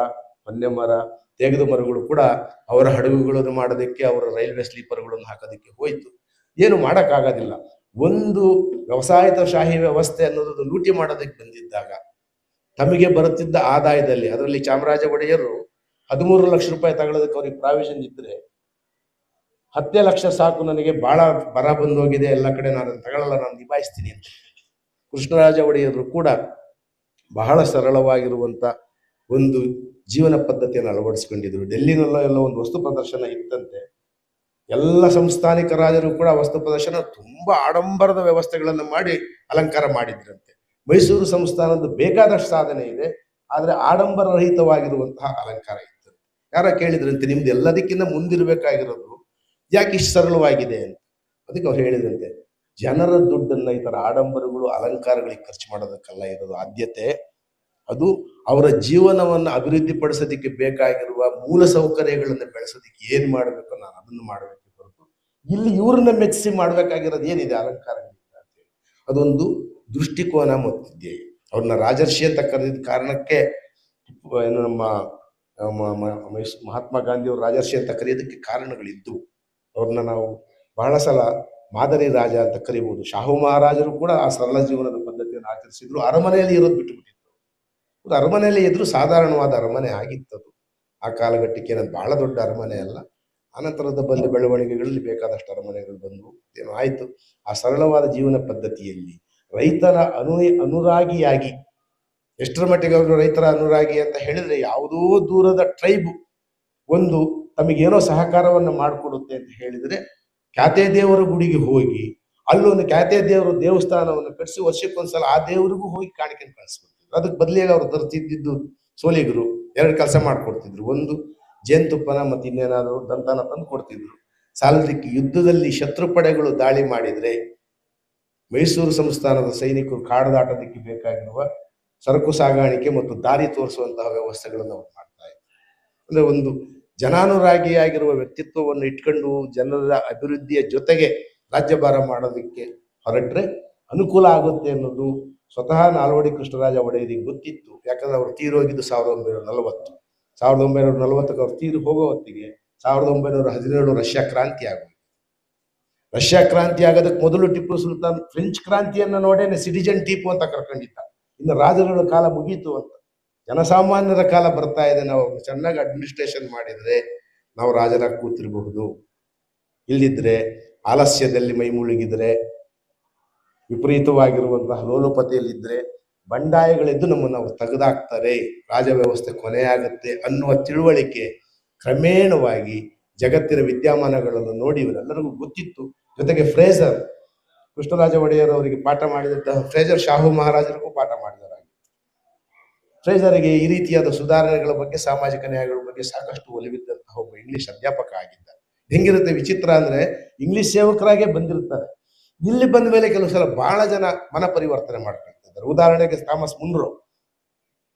ಹೊನ್ನೆ ಮರ, ತೇಗದ ಮರಗಳು ಕೂಡ ಅವರ ಹಡಗುಗಳನ್ನು ಮಾಡೋದಕ್ಕೆ, ಅವರ ರೈಲ್ವೆ ಸ್ಲೀಪರ್ಗಳನ್ನು ಹಾಕೋದಕ್ಕೆ ಹೋಯ್ತು. ಏನು ಮಾಡೋಕ್ಕಾಗೋದಿಲ್ಲ. ಒಂದು ವ್ಯವಸಾಯಶಾಹಿ ವ್ಯವಸ್ಥೆ ಅನ್ನೋದು ಲೂಟಿ ಮಾಡೋದಕ್ಕೆ ಬಂದಿದ್ದಾಗ ತಮಗೆ ಬರುತ್ತಿದ್ದ ಆದಾಯದಲ್ಲಿ, ಅದರಲ್ಲಿ ಚಾಮರಾಜ ಒಡೆಯರು 13 ಲಕ್ಷ ರೂಪಾಯಿ ತಗೊಳ್ಳೋದಕ್ಕೆ ಅವ್ರಿಗೆ ಪ್ರಾವಿಷನ್ ಇದ್ರೆ, 10 ಲಕ್ಷ ಸಾಕು, ನನಗೆ ಬಹಳ ಬರ ಬಂದೋಗಿದೆ, ಎಲ್ಲ ಕಡೆ ನಾನು ತಗೊಳ್ಳಲ್ಲ, ನಾನು ನಿಭಾಯಿಸ್ತೀನಿ ಅಂತ. ಕೃಷ್ಣರಾಜ ಒಡೆಯರು ಕೂಡ ಬಹಳ ಸರಳವಾಗಿರುವಂತ ಒಂದು ಜೀವನ ಪದ್ಧತಿಯನ್ನು ಅಳವಡಿಸ್ಕೊಂಡಿದ್ರು. ಡೆಲ್ಲಿನಲ್ಲೋ ಎಲ್ಲ ಒಂದು ವಸ್ತು ಪ್ರದರ್ಶನ ಇತ್ತಂತೆ. ಎಲ್ಲ ಸಂಸ್ಥಾನಿಕ ರಾಜರು ಕೂಡ ವಸ್ತು ಪ್ರದರ್ಶನ ತುಂಬಾ ಆಡಂಬರದ ವ್ಯವಸ್ಥೆಗಳನ್ನು ಮಾಡಿ ಅಲಂಕಾರ ಮಾಡಿದ್ರಂತೆ. ಮೈಸೂರು ಸಂಸ್ಥಾನದ ಬೇಕಾದಷ್ಟು ಸಾಧನೆ ಇದೆ, ಆದ್ರೆ ಆಡಂಬರ ರಹಿತವಾಗಿರುವಂತಹ ಅಲಂಕಾರ ಇತ್ತು. ಯಾರ ಕೇಳಿದ್ರಂತೆ, ನಿಮ್ದು ಎಲ್ಲದಕ್ಕಿಂತ ಮುಂದಿರ್ಬೇಕಾಗಿರೋದು ಯಾಕೆ ಇಷ್ಟು ಸರಳವಾಗಿದೆ ಅಂತ. ಅದಕ್ಕೆ ಅವ್ರು ಹೇಳಿದ್ರಂತೆ, ಜನರ ದುಡ್ಡನ್ನ ಈ ತರ ಆಡಂಬರಗಳು ಅಲಂಕಾರಗಳಿಗೆ ಖರ್ಚು ಮಾಡೋದಕ್ಕೆಲ್ಲ ಇರೋದು ಆದ್ಯತೆ. ಅದು ಅವರ ಜೀವನವನ್ನು ಅಭಿವೃದ್ಧಿ ಪಡಿಸೋದಕ್ಕೆ ಬೇಕಾಗಿರುವ ಮೂಲ ಸೌಕರ್ಯಗಳನ್ನು ಬೆಳೆಸೋದಕ್ಕೆ ಏನ್ ಮಾಡ್ಬೇಕು ನಾನು ಅದನ್ನು ಮಾಡಬೇಕು ಹೊರತು ಇಲ್ಲಿ ಇವ್ರನ್ನ ಮೆಚ್ಚಿಸಿ ಮಾಡ್ಬೇಕಾಗಿರೋದು ಏನಿದೆ ಅಲಂಕಾರಗಳಿಂದ ಅಂತೇಳಿ ಅದೊಂದು ದೃಷ್ಟಿಕೋನ ಮತ್ತಿದೆ. ಅವ್ರನ್ನ ರಾಜರ್ಷಿ ಅಂತ ಕರೆದಿದ್ದ ಕಾರಣಕ್ಕೆ ಏನು ನಮ್ಮ ಮಹಾತ್ಮ ಗಾಂಧಿ ಅವರು ರಾಜರ್ಷಿ ಅಂತ ಕರೆಯೋದಕ್ಕೆ ಕಾರಣಗಳಿದ್ದವು. ಅವ್ರನ್ನ ನಾವು ಬಹಳ ಸಲ ಮಾದರಿ ರಾಜ ಅಂತ ಕರಿಬಹುದು. ಶಾಹು ಮಹಾರಾಜರು ಕೂಡ ಆ ಸರಳ ಜೀವನದ ಪದ್ಧತಿಯನ್ನು ಆಚರಿಸಿದ್ರು. ಅರಮನೆಯಲ್ಲಿ ಇರೋದು ಬಿಟ್ಟುಬಿಟ್ಟಿದ್ರು. ಅರಮನೆಯಲ್ಲಿ ಇದ್ರು ಸಾಧಾರಣವಾದ ಅರಮನೆ ಆಗಿತ್ತದು. ಆ ಕಾಲಘಟ್ಟಕ್ಕೆ ಏನಂತ ಬಹಳ ದೊಡ್ಡ ಅರಮನೆ ಅಲ್ಲ. ಅನಂತರದ ಬಂದ ಬೆಳವಣಿಗೆಗಳಲ್ಲಿ ಬೇಕಾದಷ್ಟು ಅರಮನೆಗಳು ಬಂದವು. ಏನೋ ಆಯ್ತು. ಆ ಸರಳವಾದ ಜೀವನ ಪದ್ಧತಿಯಲ್ಲಿ ರೈತರ ಅನುರಾಗಿಯಾಗಿ, ಎಷ್ಟರ ಮಟ್ಟಿಗೆ ಅವರು ರೈತರ ಅನುರಾಗಿ ಅಂತ ಹೇಳಿದ್ರೆ, ಯಾವುದೋ ದೂರದ ಟ್ರೈಬ್ ಒಂದು ತಮಗೇನೋ ಸಹಕಾರವನ್ನು ಮಾಡಿಕೊಡುತ್ತೆ ಅಂತ ಹೇಳಿದ್ರೆ, ಖ್ಯಾತೆ ದೇವರ ಗುಡಿಗೆ ಹೋಗಿ ಅಲ್ಲೊಂದು ಖ್ಯಾತೆ ದೇವರ ದೇವಸ್ಥಾನವನ್ನು ಕಟ್ಟಿಸಿ ವರ್ಷಕ್ಕೊಂದ್ಸಲ ಆ ದೇವರಿಗೂ ಹೋಗಿ ಕಾಣಿಕೆ ಕಳಿಸ್ಬಿಡ್ತಿದ್ರು. ಅದಕ್ಕೆ ಬದಲಿಗೆ ಅವ್ರು ತರ್ತಿದ್ದು ಸೋಲಿಗರು 2 ಕೆಲಸ ಮಾಡ್ಕೊಡ್ತಿದ್ರು. ಒಂದು ಜೇನುತುಪ್ಪನ ಮತ್ತೆ ಇನ್ನೇನಾದ್ರು ದಂತನ ತಂದು ಕೊಡ್ತಿದ್ರು. ಸಾಲದಕ್ಕೆ ಯುದ್ಧದಲ್ಲಿ ಶತ್ರು ಪಡೆಗಳು ದಾಳಿ ಮಾಡಿದ್ರೆ ಮೈಸೂರು ಸಂಸ್ಥಾನದ ಸೈನಿಕರು ಕಾಡು ದಾಟೋದಕ್ಕೆ ಬೇಕಾಗಿರುವ ಸರಕು ಸಾಗಾಣಿಕೆ ಮತ್ತು ದಾರಿ ತೋರಿಸುವಂತಹ ವ್ಯವಸ್ಥೆಗಳನ್ನು ಅವ್ರು ಮಾಡ್ತಾ ಇದ್ರು. ಅಂದ್ರೆ ಒಂದು ಜನಾನುರಾಗಿಯಾಗಿರುವ ವ್ಯಕ್ತಿತ್ವವನ್ನು ಇಟ್ಕೊಂಡು ಜನರ ಅಭಿವೃದ್ಧಿಯ ಜೊತೆಗೆ ರಾಜ್ಯಭಾರ ಮಾಡೋದಕ್ಕೆ ಹೊರಟ್ರೆ ಅನುಕೂಲ ಆಗುತ್ತೆ ಅನ್ನೋದು ಸ್ವತಃ ನಾಲ್ವಡಿ ಕೃಷ್ಣರಾಜ ಒಡೆಯರಿಗೆ ಗೊತ್ತಿತ್ತು. ಯಾಕಂದ್ರೆ ಅವ್ರು ತೀರೋಗಿದ್ದು 1940. 1940ಕ್ಕೆ ಅವ್ರು ತೀರು ಹೋಗೋ ಹೊತ್ತಿಗೆ 1917 ರಷ್ಯಾ ಕ್ರಾಂತಿ ಆಗೋದು. ರಷ್ಯಾ ಕ್ರಾಂತಿ ಆಗೋದಕ್ಕೆ ಮೊದಲು ಟಿಪ್ಪು ಸುಲ್ತಾನ್ ಫ್ರೆಂಚ್ ಕ್ರಾಂತಿಯನ್ನು ನೋಡೇನೆ ಸಿಟಿಜನ್ ಟಿಪ್ಪು ಅಂತ ಕರ್ಕೊಂಡಿದ್ದ. ಇನ್ನು ರಾಜರುಗಳ ಕಾಲ ಮುಗೀತು ಅಂತ. ಜನಸಾಮಾನ್ಯರ ಕಾಲ ಬರ್ತಾ ಇದೆ. ನಾವು ಚೆನ್ನಾಗಿ ಅಡ್ಮಿನಿಸ್ಟ್ರೇಷನ್ ಮಾಡಿದ್ರೆ ನಾವು ರಾಜರಾಗಿ ಕೂತಿರಬಹುದು. ಇಲ್ಲಿದ್ರೆ ಆಲಸ್ಯದಲ್ಲಿ ಮೈ ಮುಳುಗಿದ್ರೆ, ವಿಪರೀತವಾಗಿರುವಂತಹ ಲೋಲುಪತೆಯಲ್ಲಿದ್ರೆ ಬಂಡಾಯಗಳೆದ್ದು ನಮ್ಮನ್ನು ಅವ್ರು ತೆಗೆದಾಕ್ತಾರೆ, ರಾಜ ವ್ಯವಸ್ಥೆ ಕೊನೆಯಾಗುತ್ತೆ ಅನ್ನುವ ತಿಳುವಳಿಕೆ ಕ್ರಮೇಣವಾಗಿ ಜಗತ್ತಿನ ವಿದ್ಯಮಾನಗಳನ್ನು ನೋಡಿ ಇವರೆಲ್ಲರಿಗೂ ಗೊತ್ತಿತ್ತು. ಜೊತೆಗೆ ಫ್ರೇಜರ್, ಕೃಷ್ಣರಾಜ ಒಡೆಯರ್ ಅವರಿಗೆ ಪಾಠ ಮಾಡಿದಂತಹ ಫ್ರೇಜರ್ ಶಾಹು ಮಹಾರಾಜರಿಗೂ ಪಾಠ ಮಾಡಿದರಾಗಿ. ಫ್ರೇಜರಿಗೆ ಈ ರೀತಿಯಾದ ಸುಧಾರಣೆಗಳ ಬಗ್ಗೆ, ಸಾಮಾಜಿಕ ನ್ಯಾಯಗಳ ಬಗ್ಗೆ ಸಾಕಷ್ಟು ಒಲಿವಿದ್ದಂತಹ ಒಬ್ಬ ಇಂಗ್ಲಿಷ್ ಅಧ್ಯಾಪಕ ಆಗಿದ್ದ. ಹೆಂಗಿರುತ್ತೆ ವಿಚಿತ್ರ ಅಂದ್ರೆ, ಇಂಗ್ಲಿಷ್ ಸೇವಕರಾಗೆ ಬಂದಿರ್ತಾರೆ, ಇಲ್ಲಿ ಬಂದ ಮೇಲೆ ಕೆಲವು ಸಲ ಬಹಳ ಜನ ಮನ ಪರಿವರ್ತನೆ ಮಾಡ್ಕೊಳ್ತಿದ್ದಾರೆ. ಉದಾಹರಣೆಗೆ ಥಾಮಸ್ ಮುನ್ರೋ,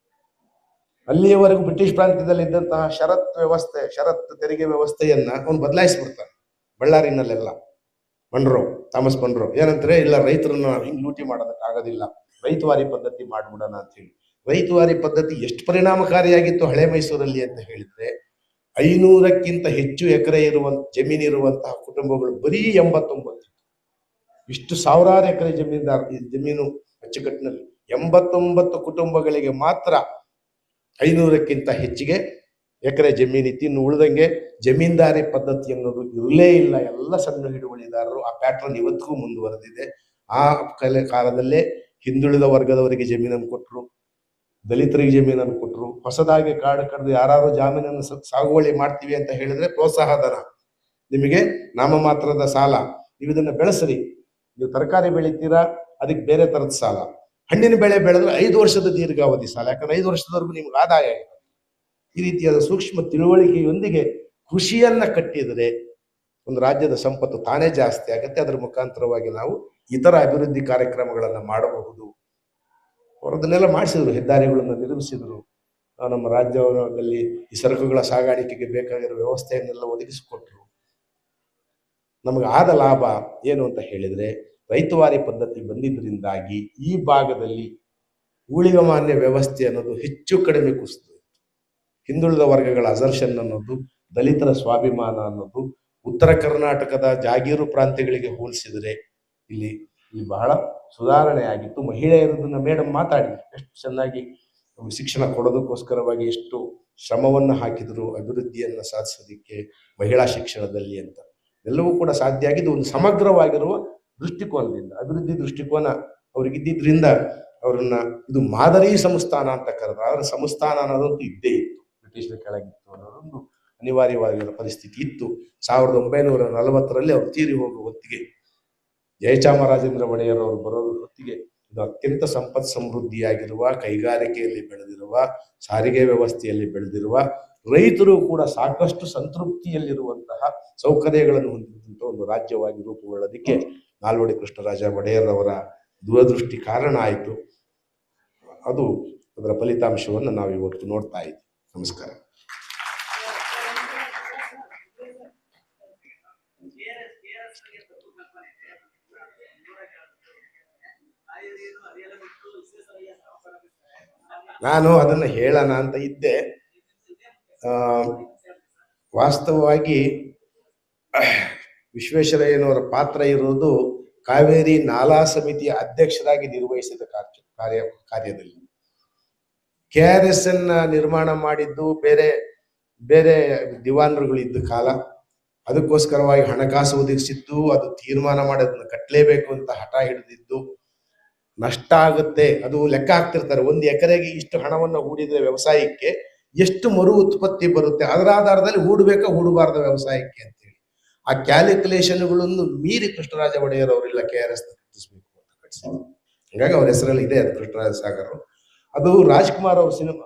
ಅಲ್ಲಿಯವರೆಗೂ ಬ್ರಿಟಿಷ್ ಪ್ರಾಂತ್ಯದಲ್ಲಿ ಇದ್ದಂತಹ ಷರತ್ ತೆರಿಗೆ ವ್ಯವಸ್ಥೆಯನ್ನ ಅವನು ಬದಲಾಯಿಸ್ಬಿಡ್ತಾನೆ. ಬಳ್ಳಾರಿನಲ್ಲೆಲ್ಲ ಥಾಮಸ್ ಮನ್ರೋ ಏನಂತಾರೆ, ಇಲ್ಲ ರೈತರನ್ನ ಹಿಂಗ್ ಲೂಟಿ ಮಾಡೋದಕ್ಕಾಗೋದಿಲ್ಲ, ರೈತವಾರಿ ಪದ್ಧತಿ ಮಾಡ್ಬಿಡೋಣ ಅಂತ ಹೇಳಿ. ರೈತವಾರಿ ಪದ್ಧತಿ ಎಷ್ಟು ಪರಿಣಾಮಕಾರಿಯಾಗಿತ್ತು ಹಳೆ ಮೈಸೂರಲ್ಲಿ ಅಂತ ಹೇಳಿದ್ರೆ, 500ಕ್ಕಿಂತ ಹೆಚ್ಚು ಎಕರೆ ಜಮೀನಿರುವಂತಹ ಕುಟುಂಬಗಳು ಬರೀ 89, ಇಷ್ಟು ಸಾವಿರಾರು ಎಕರೆ ಜಮೀನು ಅಚ್ಚುಕಟ್ಟಿನಲ್ಲಿ 89 ಕುಟುಂಬಗಳಿಗೆ ಮಾತ್ರ 500ಕ್ಕಿಂತ ಹೆಚ್ಚಿಗೆ ಎಕರೆ ಜಮೀನಿತ್ತು. ಇನ್ನು ಉಳಿದಂಗೆ ಜಮೀನ್ದಾರಿ ಪದ್ಧತಿ ಅನ್ನೋದು ಇರಲೇ ಇಲ್ಲ. ಎಲ್ಲ ಸಣ್ಣ ಹಿಡುವಳಿದಾರರು. ಆ ಪ್ಯಾಟ್ರನ್ ಇವತ್ತಿಗೂ ಮುಂದುವರೆದಿದೆ. ಆ ಕಾಲದಲ್ಲೇ ಹಿಂದುಳಿದ ವರ್ಗದವರಿಗೆ ಜಮೀನನ್ನು ಕೊಟ್ಟರು, ದಲಿತರಿಗೆ ಜಮೀನನ್ನು ಕೊಟ್ಟರು. ಹೊಸದಾಗಿ ಕಾಡು ಕಡ್ದು ಯಾರು ಜಮೀನನ್ನು ಸಾಗುವಳಿ ಮಾಡ್ತೀವಿ ಅಂತ ಹೇಳಿದ್ರೆ ಪ್ರೋತ್ಸಾಹ ಧನ, ನಿಮಗೆ ನಾಮಮಾತ್ರದ ಸಾಲ, ನೀವು ಇದನ್ನ ಬೆಳೆಸ್ರಿ. ನೀವು ತರಕಾರಿ ಬೆಳಿತೀರಾ, ಅದಕ್ಕೆ ಬೇರೆ ತರದ ಸಾಲ. ಹಣ್ಣಿನ ಬೆಳೆ ಬೆಳೆದ್ರೆ 5 ವರ್ಷದ ದೀರ್ಘಾವಧಿ ಸಾಲ, ಯಾಕಂದ್ರೆ 5 ವರ್ಷದವರೆಗೂ ನಿಮ್ಗೆ ಆದಾಯ ಇದೆ. ಈ ರೀತಿಯಾದ ಸೂಕ್ಷ್ಮ ತಿಳುವಳಿಕೆಯೊಂದಿಗೆ ಕೃಷಿಯನ್ನ ಕಟ್ಟಿದರೆ ಒಂದು ರಾಜ್ಯದ ಸಂಪತ್ತು ತಾನೇ ಜಾಸ್ತಿ ಆಗುತ್ತೆ. ಅದರ ಮುಖಾಂತರವಾಗಿ ನಾವು ಇತರ ಅಭಿವೃದ್ಧಿ ಕಾರ್ಯಕ್ರಮಗಳನ್ನ ಮಾಡಬಹುದು. ಅವರದನ್ನೆಲ್ಲ ಮಾಡಿಸಿದ್ರು, ಹೆದ್ದಾರಿಗಳನ್ನು ನಿರ್ಮಿಸಿದ್ರು, ನಮ್ಮ ರಾಜ್ಯದಲ್ಲಿ ಈ ಸರಕುಗಳ ಸಾಗಾಣಿಕೆಗೆ ಬೇಕಾಗಿರೋ ವ್ಯವಸ್ಥೆಯನ್ನೆಲ್ಲ ಒದಗಿಸಿಕೊಟ್ರು. ನಮಗೆ ಆದ ಲಾಭ ಏನು ಅಂತ ಹೇಳಿದ್ರೆ, ರೈತವಾರಿ ಪದ್ಧತಿ ಬಂದಿದ್ದರಿಂದಾಗಿ ಈ ಭಾಗದಲ್ಲಿ ಊಳಿಗಮಾನ್ಯ ವ್ಯವಸ್ಥೆ ಅನ್ನೋದು ಹೆಚ್ಚು ಕಡಿಮೆ ಕುಸಿದು, ಹಿಂದುಳಿದ ವರ್ಗಗಳ ಅಸರ್ಷನ್ ಅನ್ನೋದು, ದಲಿತರ ಸ್ವಾಭಿಮಾನ ಅನ್ನೋದು ಉತ್ತರ ಕರ್ನಾಟಕದ ಜಾಗೀರು ಪ್ರಾಂತ್ಯಗಳಿಗೆ ಹೋಲಿಸಿದರೆ ಇಲ್ಲಿ ಬಹಳ ಸುಧಾರಣೆ ಆಗಿತ್ತು. ಮಹಿಳೆಯರದನ್ನ ಮೇಡಮ್ ಮಾತಾಡಿದ್ರು, ಎಷ್ಟು ಚೆನ್ನಾಗಿ ಶಿಕ್ಷಣ ಕೊಡೋದಕ್ಕೋಸ್ಕರವಾಗಿ ಎಷ್ಟು ಶ್ರಮವನ್ನು ಹಾಕಿದ್ರು ಅಭಿವೃದ್ಧಿಯನ್ನ ಸಾಧಿಸೋದಿಕ್ಕೆ ಮಹಿಳಾ ಶಿಕ್ಷಣದಲ್ಲಿ ಅಂತ. ಎಲ್ಲವೂ ಕೂಡ ಸಾಧ್ಯ ಆಗಿದ್ದು ಒಂದು ಸಮಗ್ರವಾಗಿರುವ ದೃಷ್ಟಿಕೋನದಿಂದ, ಅಭಿವೃದ್ಧಿ ದೃಷ್ಟಿಕೋನ ಅವ್ರಿಗಿದ್ದಿದ್ರಿಂದ ಅವರನ್ನ ಇದು ಮಾದರಿ ಸಂಸ್ಥಾನ ಅಂತ ಕರೆದ್ರು. ಆದ್ರೆ ಸಂಸ್ಥಾನ ಅನ್ನೋದಂತೂ ಇದ್ದೇ ಇತ್ತು, ಬ್ರಿಟಿಷರ ಕೆಳಗಿತ್ತು ಅನ್ನೋದೊಂದು ಅನಿವಾರ್ಯವಾಗಿರೋ ಪರಿಸ್ಥಿತಿ ಇತ್ತು. 1940ರಲ್ಲಿ ಅವ್ರು ತೀರಿ ಹೋಗುವ ಹೊತ್ತಿಗೆ, ಜಯಚಾಮರಾಜೇಂದ್ರ ಒಡೆಯರ್ ಅವರು ಬರೋ ಹೊತ್ತಿಗೆ ಇದು ಅತ್ಯಂತ ಸಂಪತ್ ಸಮೃದ್ಧಿಯಾಗಿರುವ, ಕೈಗಾರಿಕೆಯಲ್ಲಿ ಬೆಳೆದಿರುವ, ಸಾರಿಗೆ ವ್ಯವಸ್ಥೆಯಲ್ಲಿ ಬೆಳೆದಿರುವ, ರೈತರು ಕೂಡ ಸಾಕಷ್ಟು ಸಂತೃಪ್ತಿಯಲ್ಲಿರುವಂತಹ ಸೌಕರ್ಯಗಳನ್ನು ಹೊಂದಿದಂತಹ ಒಂದು ರಾಜ್ಯವಾಗಿ ರೂಪುಗೊಳ್ಳೋದಕ್ಕೆ ನಾಲ್ವಡಿ ಕೃಷ್ಣರಾಜ ಒಡೆಯರ್ ಅವರ ದೂರದೃಷ್ಟಿ ಕಾರಣ ಆಯಿತು. ಅದು ಅದರ ಫಲಿತಾಂಶವನ್ನು ನಾವು ಇವತ್ತು ನೋಡ್ತಾ ಇದ್ದೀವಿ. ನಮಸ್ಕಾರ. ನಾನು ಅದನ್ನ ಹೇಳೋಣ ಅಂತ ಇದ್ದೆ. ವಾಸ್ತವವಾಗಿ ವಿಶ್ವೇಶ್ವರಯ್ಯನವರ ಪಾತ್ರ ಇರುವುದು ಕಾವೇರಿ ನಾಲಾ ಸಮಿತಿಯ ಅಧ್ಯಕ್ಷರಾಗಿ ನಿರ್ವಹಿಸಿದ ಕಾರ್ಯದಲ್ಲಿ. KRS ಅನ್ನ ನಿರ್ಮಾಣ ಮಾಡಿದ್ದು ಬೇರೆ ಬೇರೆ ದಿವಾನರುಗಳು ಇದ್ದ ಕಾಲ, ಅದಕ್ಕೋಸ್ಕರವಾಗಿ ಹಣಕಾಸು ಒದಗಿಸಿದ್ದು, ಅದು ತೀರ್ಮಾನ ಮಾಡಿ ಅದನ್ನ ಕಟ್ಟಲೇಬೇಕು ಅಂತ ಹಠ ಹಿಡಿದಿದ್ದು, ನಷ್ಟ ಆಗುತ್ತೆ ಅದು ಲೆಕ್ಕ ಹಾಕ್ತಿರ್ತಾರೆ. 1 ಎಕರೆಗೆ ಇಷ್ಟು ಹಣವನ್ನು ಹೂಡಿದ್ರೆ ವ್ಯವಸಾಯಕ್ಕೆ ಎಷ್ಟು ಮರು ಉತ್ಪತ್ತಿ ಬರುತ್ತೆ, ಅದರ ಆಧಾರದಲ್ಲಿ ಹೂಡಬೇಕಾ ಹೂಡಬಾರ್ದ ವ್ಯವಸಾಯಕ್ಕೆ ಅಂತೇಳಿ ಆ ಕ್ಯಾಲ್ಕುಲೇಷನ್ಗಳನ್ನು ಮೀರಿ ಕೃಷ್ಣರಾಜ ಒಡೆಯರ್ ಅವರಿಲ್ಲ KRS ಕಟ್ಟಿಸ್ಬೇಕು ಅಂತ ಕಟ್ಟಿಸಿದ್ರು. ಹಾಗಾಗಿ ಅವ್ರ ಹೆಸರಲ್ಲಿ ಇದೆ ಅದು ಕೃಷ್ಣರಾಜ ಸಾಗರ್. ಅದು ರಾಜ್ಕುಮಾರ್ ಅವ್ರ ಸಿನಿಮಾ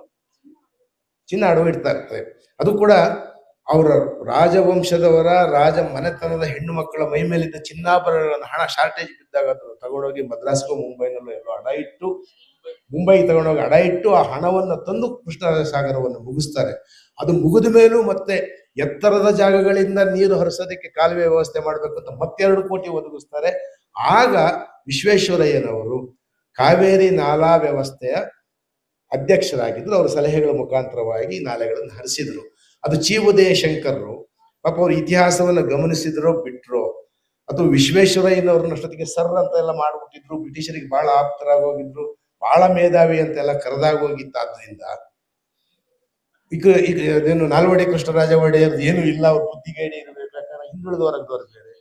ಚಿನ್ನ ಅಡವು ಇಡ್ತಾ ಇರ್ತದೆ. ಅದು ಕೂಡ ಅವರ ರಾಜವಂಶದವರ ರಾಜ ಮನೆತನದ ಹೆಣ್ಣು ಮಕ್ಕಳ ಮೈ ಮೇಲಿದ್ದ ಚಿನ್ನಾಭರಣಗಳನ್ನು ಹಣ ಶಾರ್ಟೇಜ್ ಬಿದ್ದಾಗ ಅದು ತಗೊಂಡೋಗಿ ಮದ್ರಾಸ್ಗೋ ಮುಂಬೈನಲ್ಲೋ ಎಲ್ಲೋ ಅಡ ಇಟ್ಟು, ಮುಂಬೈ ತಗೊಂಡೋಗಿ ಅಡ ಇಟ್ಟು ಆ ಹಣವನ್ನು ತಂದು ಕೃಷ್ಣರಾಜ ಸಾಗರವನ್ನು ಮುಗಿಸ್ತಾರೆ. ಅದು ಮುಗಿದ ಮೇಲೂ ಮತ್ತೆ ಎತ್ತರದ ಜಾಗಗಳಿಂದ ನೀರು ಹರಿಸೋದಕ್ಕೆ ಕಾಲುವೆ ವ್ಯವಸ್ಥೆ ಮಾಡ್ಬೇಕು ಅಂತ ಮತ್ತೆ 2 ಕೋಟಿ ಒದಗಿಸ್ತಾರೆ. ಆಗ ವಿಶ್ವೇಶ್ವರಯ್ಯನವರು ಕಾವೇರಿ ನಾಲಾ ವ್ಯವಸ್ಥೆಯ ಅಧ್ಯಕ್ಷರಾಗಿದ್ರು. ಅವರ ಸಲಹೆಗಳ ಮುಖಾಂತರವಾಗಿ ನಾಲೆಗಳನ್ನು ಹರಿಸಿದ್ರು. ಅದು ಚೀವುದಯ ಶಂಕರ್ರು ಪಾಪ ಅವ್ರ ಇತಿಹಾಸವನ್ನ ಗಮನಿಸಿದ್ರೋ ಬಿಟ್ರೋ, ಅಥವಾ ವಿಶ್ವೇಶ್ವರಯ್ಯನವ್ರನ್ನಷ್ಟೊತ್ತಿಗೆ ಸರ್ ಅಂತ ಎಲ್ಲ ಮಾಡ್ಬಿಟ್ಟಿದ್ರು, ಬ್ರಿಟಿಷರಿಗೆ ಬಹಳ ಆಪ್ತರಾಗೋಗಿದ್ರು, ಬಹಳ ಮೇಧಾವಿ ಅಂತೆಲ್ಲ ಕರೆದಾಗೋಗಿತ್ತಾದ್ರಿಂದ ಈಗ ಅದೇನು ನಾಲ್ವಡಿ ಕೃಷ್ಣರಾಜ ಒಡೆಯರ್ ಏನು ಇಲ್ಲ, ಅವ್ರ ಬುದ್ಧಿಗೇಡಿ ಇರಬೇಕು. ಯಾಕಂದ್ರೆ ಹಿಂದುಳಿದ ವರ್ಗದವ್ರು ಬೇರೆ.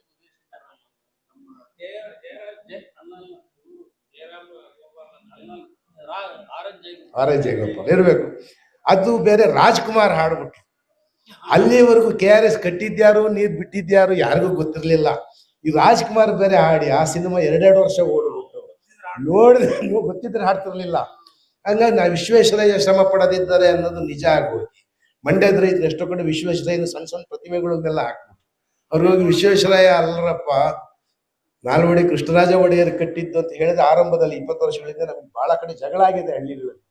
ಆರ್ ಎಸ್ ಜಯಗೋಪಾಲ್ ಇರಬೇಕು. ಅದು ಬೇರೆ ರಾಜ್ಕುಮಾರ್ ಹಾಡ್ಬಿಟ್ರು. ಅಲ್ಲಿವರೆಗೂ KRS ಕಟ್ಟಿದ್ಯಾರು ನೀರ್ ಬಿಟ್ಟಿದ್ಯಾರು ಯಾರಿಗೂ ಗೊತ್ತಿರ್ಲಿಲ್ಲ. ಈ ರಾಜ್ಕುಮಾರ್ ಬೇರೆ ಹಾಡಿ ಆ ಸಿನಿಮಾ 2 ವರ್ಷ ಓಡ್ಬಿಟ್ಟು ನೋಡಿದ್ರೆ ನೀವು ಗೊತ್ತಿದ್ರೆ ಹಾಡ್ತಿರ್ಲಿಲ್ಲ. ಹಂಗಾಗಿ ನಾವು ವಿಶ್ವೇಶ್ವರಯ್ಯ ಶ್ರಮ ಪಡದಿದ್ದಾರೆ ಅನ್ನೋದು ನಿಜ ಆಗೋಗಿ ಮಂಡ್ಯದ ರೈತರು ಎಷ್ಟೋ ಕಡೆ ವಿಶ್ವೇಶ್ವರಯ್ಯನ ಸಣ್ಣ ಸಣ್ಣ ಪ್ರತಿಮೆಗಳನ್ನೆಲ್ಲ ಹಾಕ್ಬಿಟ್ಟು ಅವ್ರಿಗೆ ವಿಶ್ವೇಶ್ವರಯ್ಯ ಅಲ್ಲರಪ್ಪ ನಾಲ್ವಡಿ ಕೃಷ್ಣರಾಜ ಒಡೆಯರ್ ಕಟ್ಟಿದ್ದು ಅಂತ ಹೇಳಿದ್ರೆ ಆರಂಭದಲ್ಲಿ 20 ವರ್ಷಗಳಿಂದ ನಮ್ಗೆ ಬಹಳ ಕಡೆ ಜಗಳ ಆಗಿದೆ ಹಳ್ಳಿಗಳಲ್ಲಿ.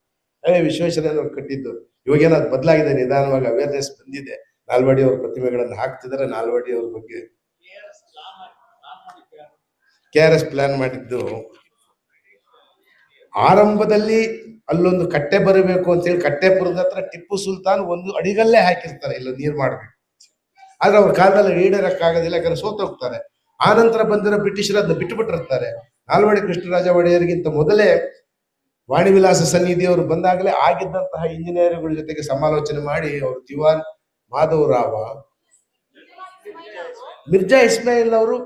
ವಿಶ್ವೇಶ್ವರಯ್ಯನವ್ರು ಕಟ್ಟಿದ್ದು. ಇವಾಗೇನೋ ಅದು ಬದಲಾಗಿದೆ, ನಿಧಾನವಾಗಿ ಅವೇರ್ನೆಸ್ ಬಂದಿದೆ. ನಾಲ್ವಡಿ ಅವ್ರ ಪ್ರತಿಮೆಗಳನ್ನು ಹಾಕ್ತಿದ್ದಾರೆ. ನಾಲ್ವಡಿ ಅವ್ರ ಬಗ್ಗೆ KRS ಪ್ಲಾನ್ ಮಾಡಿದ್ದು ಆರಂಭದಲ್ಲಿ ಅಲ್ಲೊಂದು ಕಟ್ಟೆ ಬರಬೇಕು ಅಂತೇಳಿ ಕಟ್ಟೆಪುರದ ಹತ್ರ ಟಿಪ್ಪು ಸುಲ್ತಾನ್ ಒಂದು ಅಡಿಗಲ್ಲೇ ಹಾಕಿರ್ತಾರೆ ಇಲ್ಲ ನೀರು ಮಾಡಬೇಕು. ಆದ್ರೆ ಅವ್ರ ಕಾಲದಲ್ಲಿ ಈಡೇರಕ್ಕಾಗೋದಿಲ್ಲ, ಯಾಕಂದ್ರೆ ಸೋತೋಗ್ತಾರೆ. ಆ ನಂತರ ಬಂದಿರೋ ಬ್ರಿಟಿಷರು ಅದನ್ನ ಬಿಟ್ಟುಬಿಟ್ಟಿರ್ತಾರೆ. ನಾಲ್ವಡಿ ಕೃಷ್ಣರಾಜ ಒಡೆಯರಿಗಿಂತ ಮೊದಲೇ ವಾಣಿ ವಿಲಾಸ ಸನ್ನಿಧಿಯವರು ಬಂದಾಗಲೇ ಆಗಿದ್ದಂತಹ ಇಂಜಿನಿಯರ್ಗಳ ಜೊತೆಗೆ ಸಮಾಲೋಚನೆ ಮಾಡಿ ಅವರು ದಿವಾನ್ ಮಾಧವರಾವ, ಮಿರ್ಜಾ ಇಸ್ಮಾಯಿಲ್ ಅವರು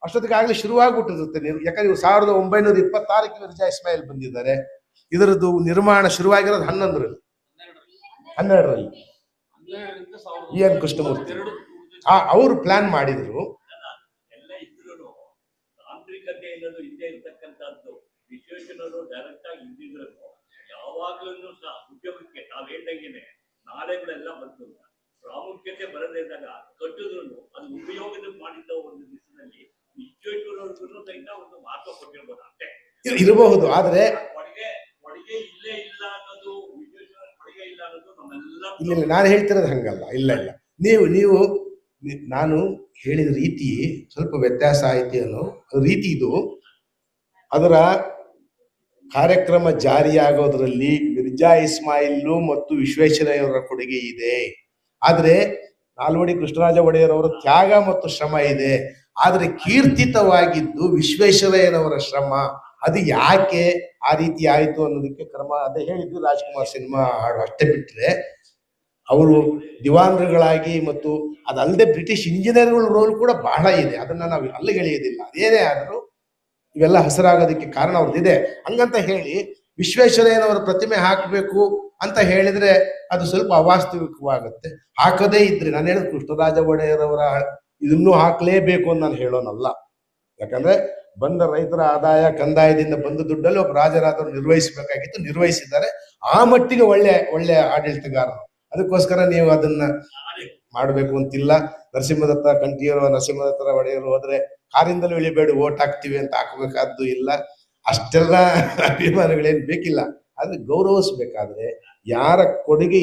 ಅಷ್ಟೊತ್ತಿಗೆ ಆಗ್ಲೇ ಶುರುವಾಗ್ಬಿಟ್ಟಿರುತ್ತೆ. ಯಾಕಂದ್ರೆ ಇವ್ರು 1926ಕ್ಕೆ ಮಿರ್ಜಾ ಇಸ್ಮಾಯಿಲ್ ಬಂದಿದ್ದಾರೆ. ಇದರದ್ದು ನಿರ್ಮಾಣ ಶುರುವಾಗಿರೋದು 12ರಲ್ಲಿ EN ಕೃಷ್ಣಮೂರ್ತಿ ಅವರು ಪ್ಲಾನ್ ಮಾಡಿದ್ರು.
ಯಾವಾಗ್ಲೂ ಸಹ ಉದ್ಯೋಗಕ್ಕೆ ತಾವ್ ಹೇಳ್ದಂಗೆನೆ ನಾಳೆಗಳೆಲ್ಲ ಬಂತು ಪ್ರಾಮುಖ್ಯತೆ ಬರದಿದ್ದಾಗ ಕಟ್ಟಿದ್ರು ಅದು ಉಪಯೋಗದ ಮಾಡಿದ್ದ ಒಂದು ದಿವಸದಲ್ಲಿ ವಿಶ್ವೇಶ್ವರವ್ರಿಗೂ ಸಹಿತ ಒಂದು ಮಹತ್ವ ಕೊಟ್ಟಿರ್ಬೋದು ಅಷ್ಟೇ
ಇರಬಹುದು. ಆದ್ರೆ
ಕೊಡುಗೆ ಇಲ್ಲೇ ಇಲ್ಲ ಅನ್ನೋದು ವಿಶ್ವೇಶ್ವರ ಕೊಡುಗೆ ಇಲ್ಲ ಅನ್ನೋದು ನಮ್ಮೆಲ್ಲ
ಇಲ್ಲ ನಾನು ಹೇಳ್ತಿರೋದು ಹಂಗಲ್ಲ. ಇಲ್ಲ ನೀವು ನಾನು ಹೇಳಿದ ರೀತಿ ಸ್ವಲ್ಪ ವ್ಯತ್ಯಾಸ ಆಯ್ತು ಅನ್ನೋ ರೀತಿ ಇದು. ಅದರ ಕಾರ್ಯಕ್ರಮ ಜಾರಿಯಾಗೋದ್ರಲ್ಲಿ ಮಿರ್ಜಾ ಇಸ್ಮಾಯಿಲ್ ಮತ್ತು ವಿಶ್ವೇಶ್ವರಯ್ಯವರ ಕೊಡುಗೆ ಇದೆ. ಆದ್ರೆ ನಾಲ್ವಡಿ ಕೃಷ್ಣರಾಜ ಒಡೆಯರ್ ಅವರ ತ್ಯಾಗ ಮತ್ತು ಶ್ರಮ ಇದೆ. ಆದ್ರೆ ಕೀರ್ತಿತವಾಗಿದ್ದು ವಿಶ್ವೇಶ್ವರಯ್ಯನವರ ಶ್ರಮ. ಅದು ಯಾಕೆ ಆ ರೀತಿ ಆಯ್ತು ಅನ್ನೋದಕ್ಕೆ ಕ್ರಮ ಅದೇ ಹೇಳಿದ್ದು ರಾಜ್ಕುಮಾರ್ ಸಿನಿಮಾ ಹಾಡು ಅಷ್ಟೇ. ಬಿಟ್ರೆ ಅವರು ದಿವಾನ್ರುಗಳಾಗಿ ಮತ್ತು ಅದಲ್ಲದೆ ಬ್ರಿಟಿಷ್ ಇಂಜಿನಿಯರ್ಗಳ ರೋಲ್ ಕೂಡ ಬಹಳ ಇದೆ. ಅದನ್ನ ನಾವು ಅಲ್ಲಿಗೆ ಎಳೆಯೋದಿಲ್ಲ. ಅದೇನೇ ಆದರೂ ಇವೆಲ್ಲ ಹಸರಾಗೋದಕ್ಕೆ ಕಾರಣ ಅವ್ರದ್ದಿದೆ. ಹಂಗಂತ ಹೇಳಿ ವಿಶ್ವೇಶ್ವರಯ್ಯನವರ ಪ್ರತಿಮೆ ಹಾಕಬೇಕು ಅಂತ ಹೇಳಿದ್ರೆ ಅದು ಸ್ವಲ್ಪ ಅವಾಸ್ತವಿಕವಾಗುತ್ತೆ. ಹಾಕದೇ ಇದ್ರೆ ನಾನು ಹೇಳಿದ ಕೃಷ್ಣರಾಜ ಒಡೆಯರವರ ಇದನ್ನೂ ಹಾಕಲೇಬೇಕು ಅಂತ ನಾನು ಹೇಳೋನಲ್ಲ. ಯಾಕಂದ್ರೆ ಬಂದ ರೈತರ ಆದಾಯ ಕಂದಾಯದಿಂದ ಬಂದ ದುಡ್ಡಲ್ಲಿ ಒಬ್ಬ ರಾಜರಾದವರು ನಿರ್ವಹಿಸಬೇಕಾಗಿತ್ತು, ನಿರ್ವಹಿಸಿದ್ದಾರೆ. ಆ ಮಟ್ಟಿಗೆ ಒಳ್ಳೆ ಆಡಳಿತಗಾರರು. ಅದಕ್ಕೋಸ್ಕರ ನೀವು ಅದನ್ನ ಮಾಡಬೇಕು ಅಂತಿಲ್ಲ. ನರಸಿಂಹದತ್ತ ಕಂಠೀಯರು ನರಸಿಂಹದತ್ತರ ಒಡೆಯರು ಹೋದ್ರೆ ಕಾರಿಂದಲೂ ಇಳಿಬೇಡಿ ಓಟ್ ಹಾಕ್ತಿವಿ ಅಂತ ಹಾಕಬೇಕಾದ್ದು ಇಲ್ಲ. ಅಷ್ಟೆಲ್ಲ ಅಭಿಮಾನಿಗಳೇನು ಬೇಕಿಲ್ಲ. ಆದ್ರೆ ಗೌರವಿಸ್ಬೇಕಾದ್ರೆ ಯಾರ ಕೊಡುಗೆ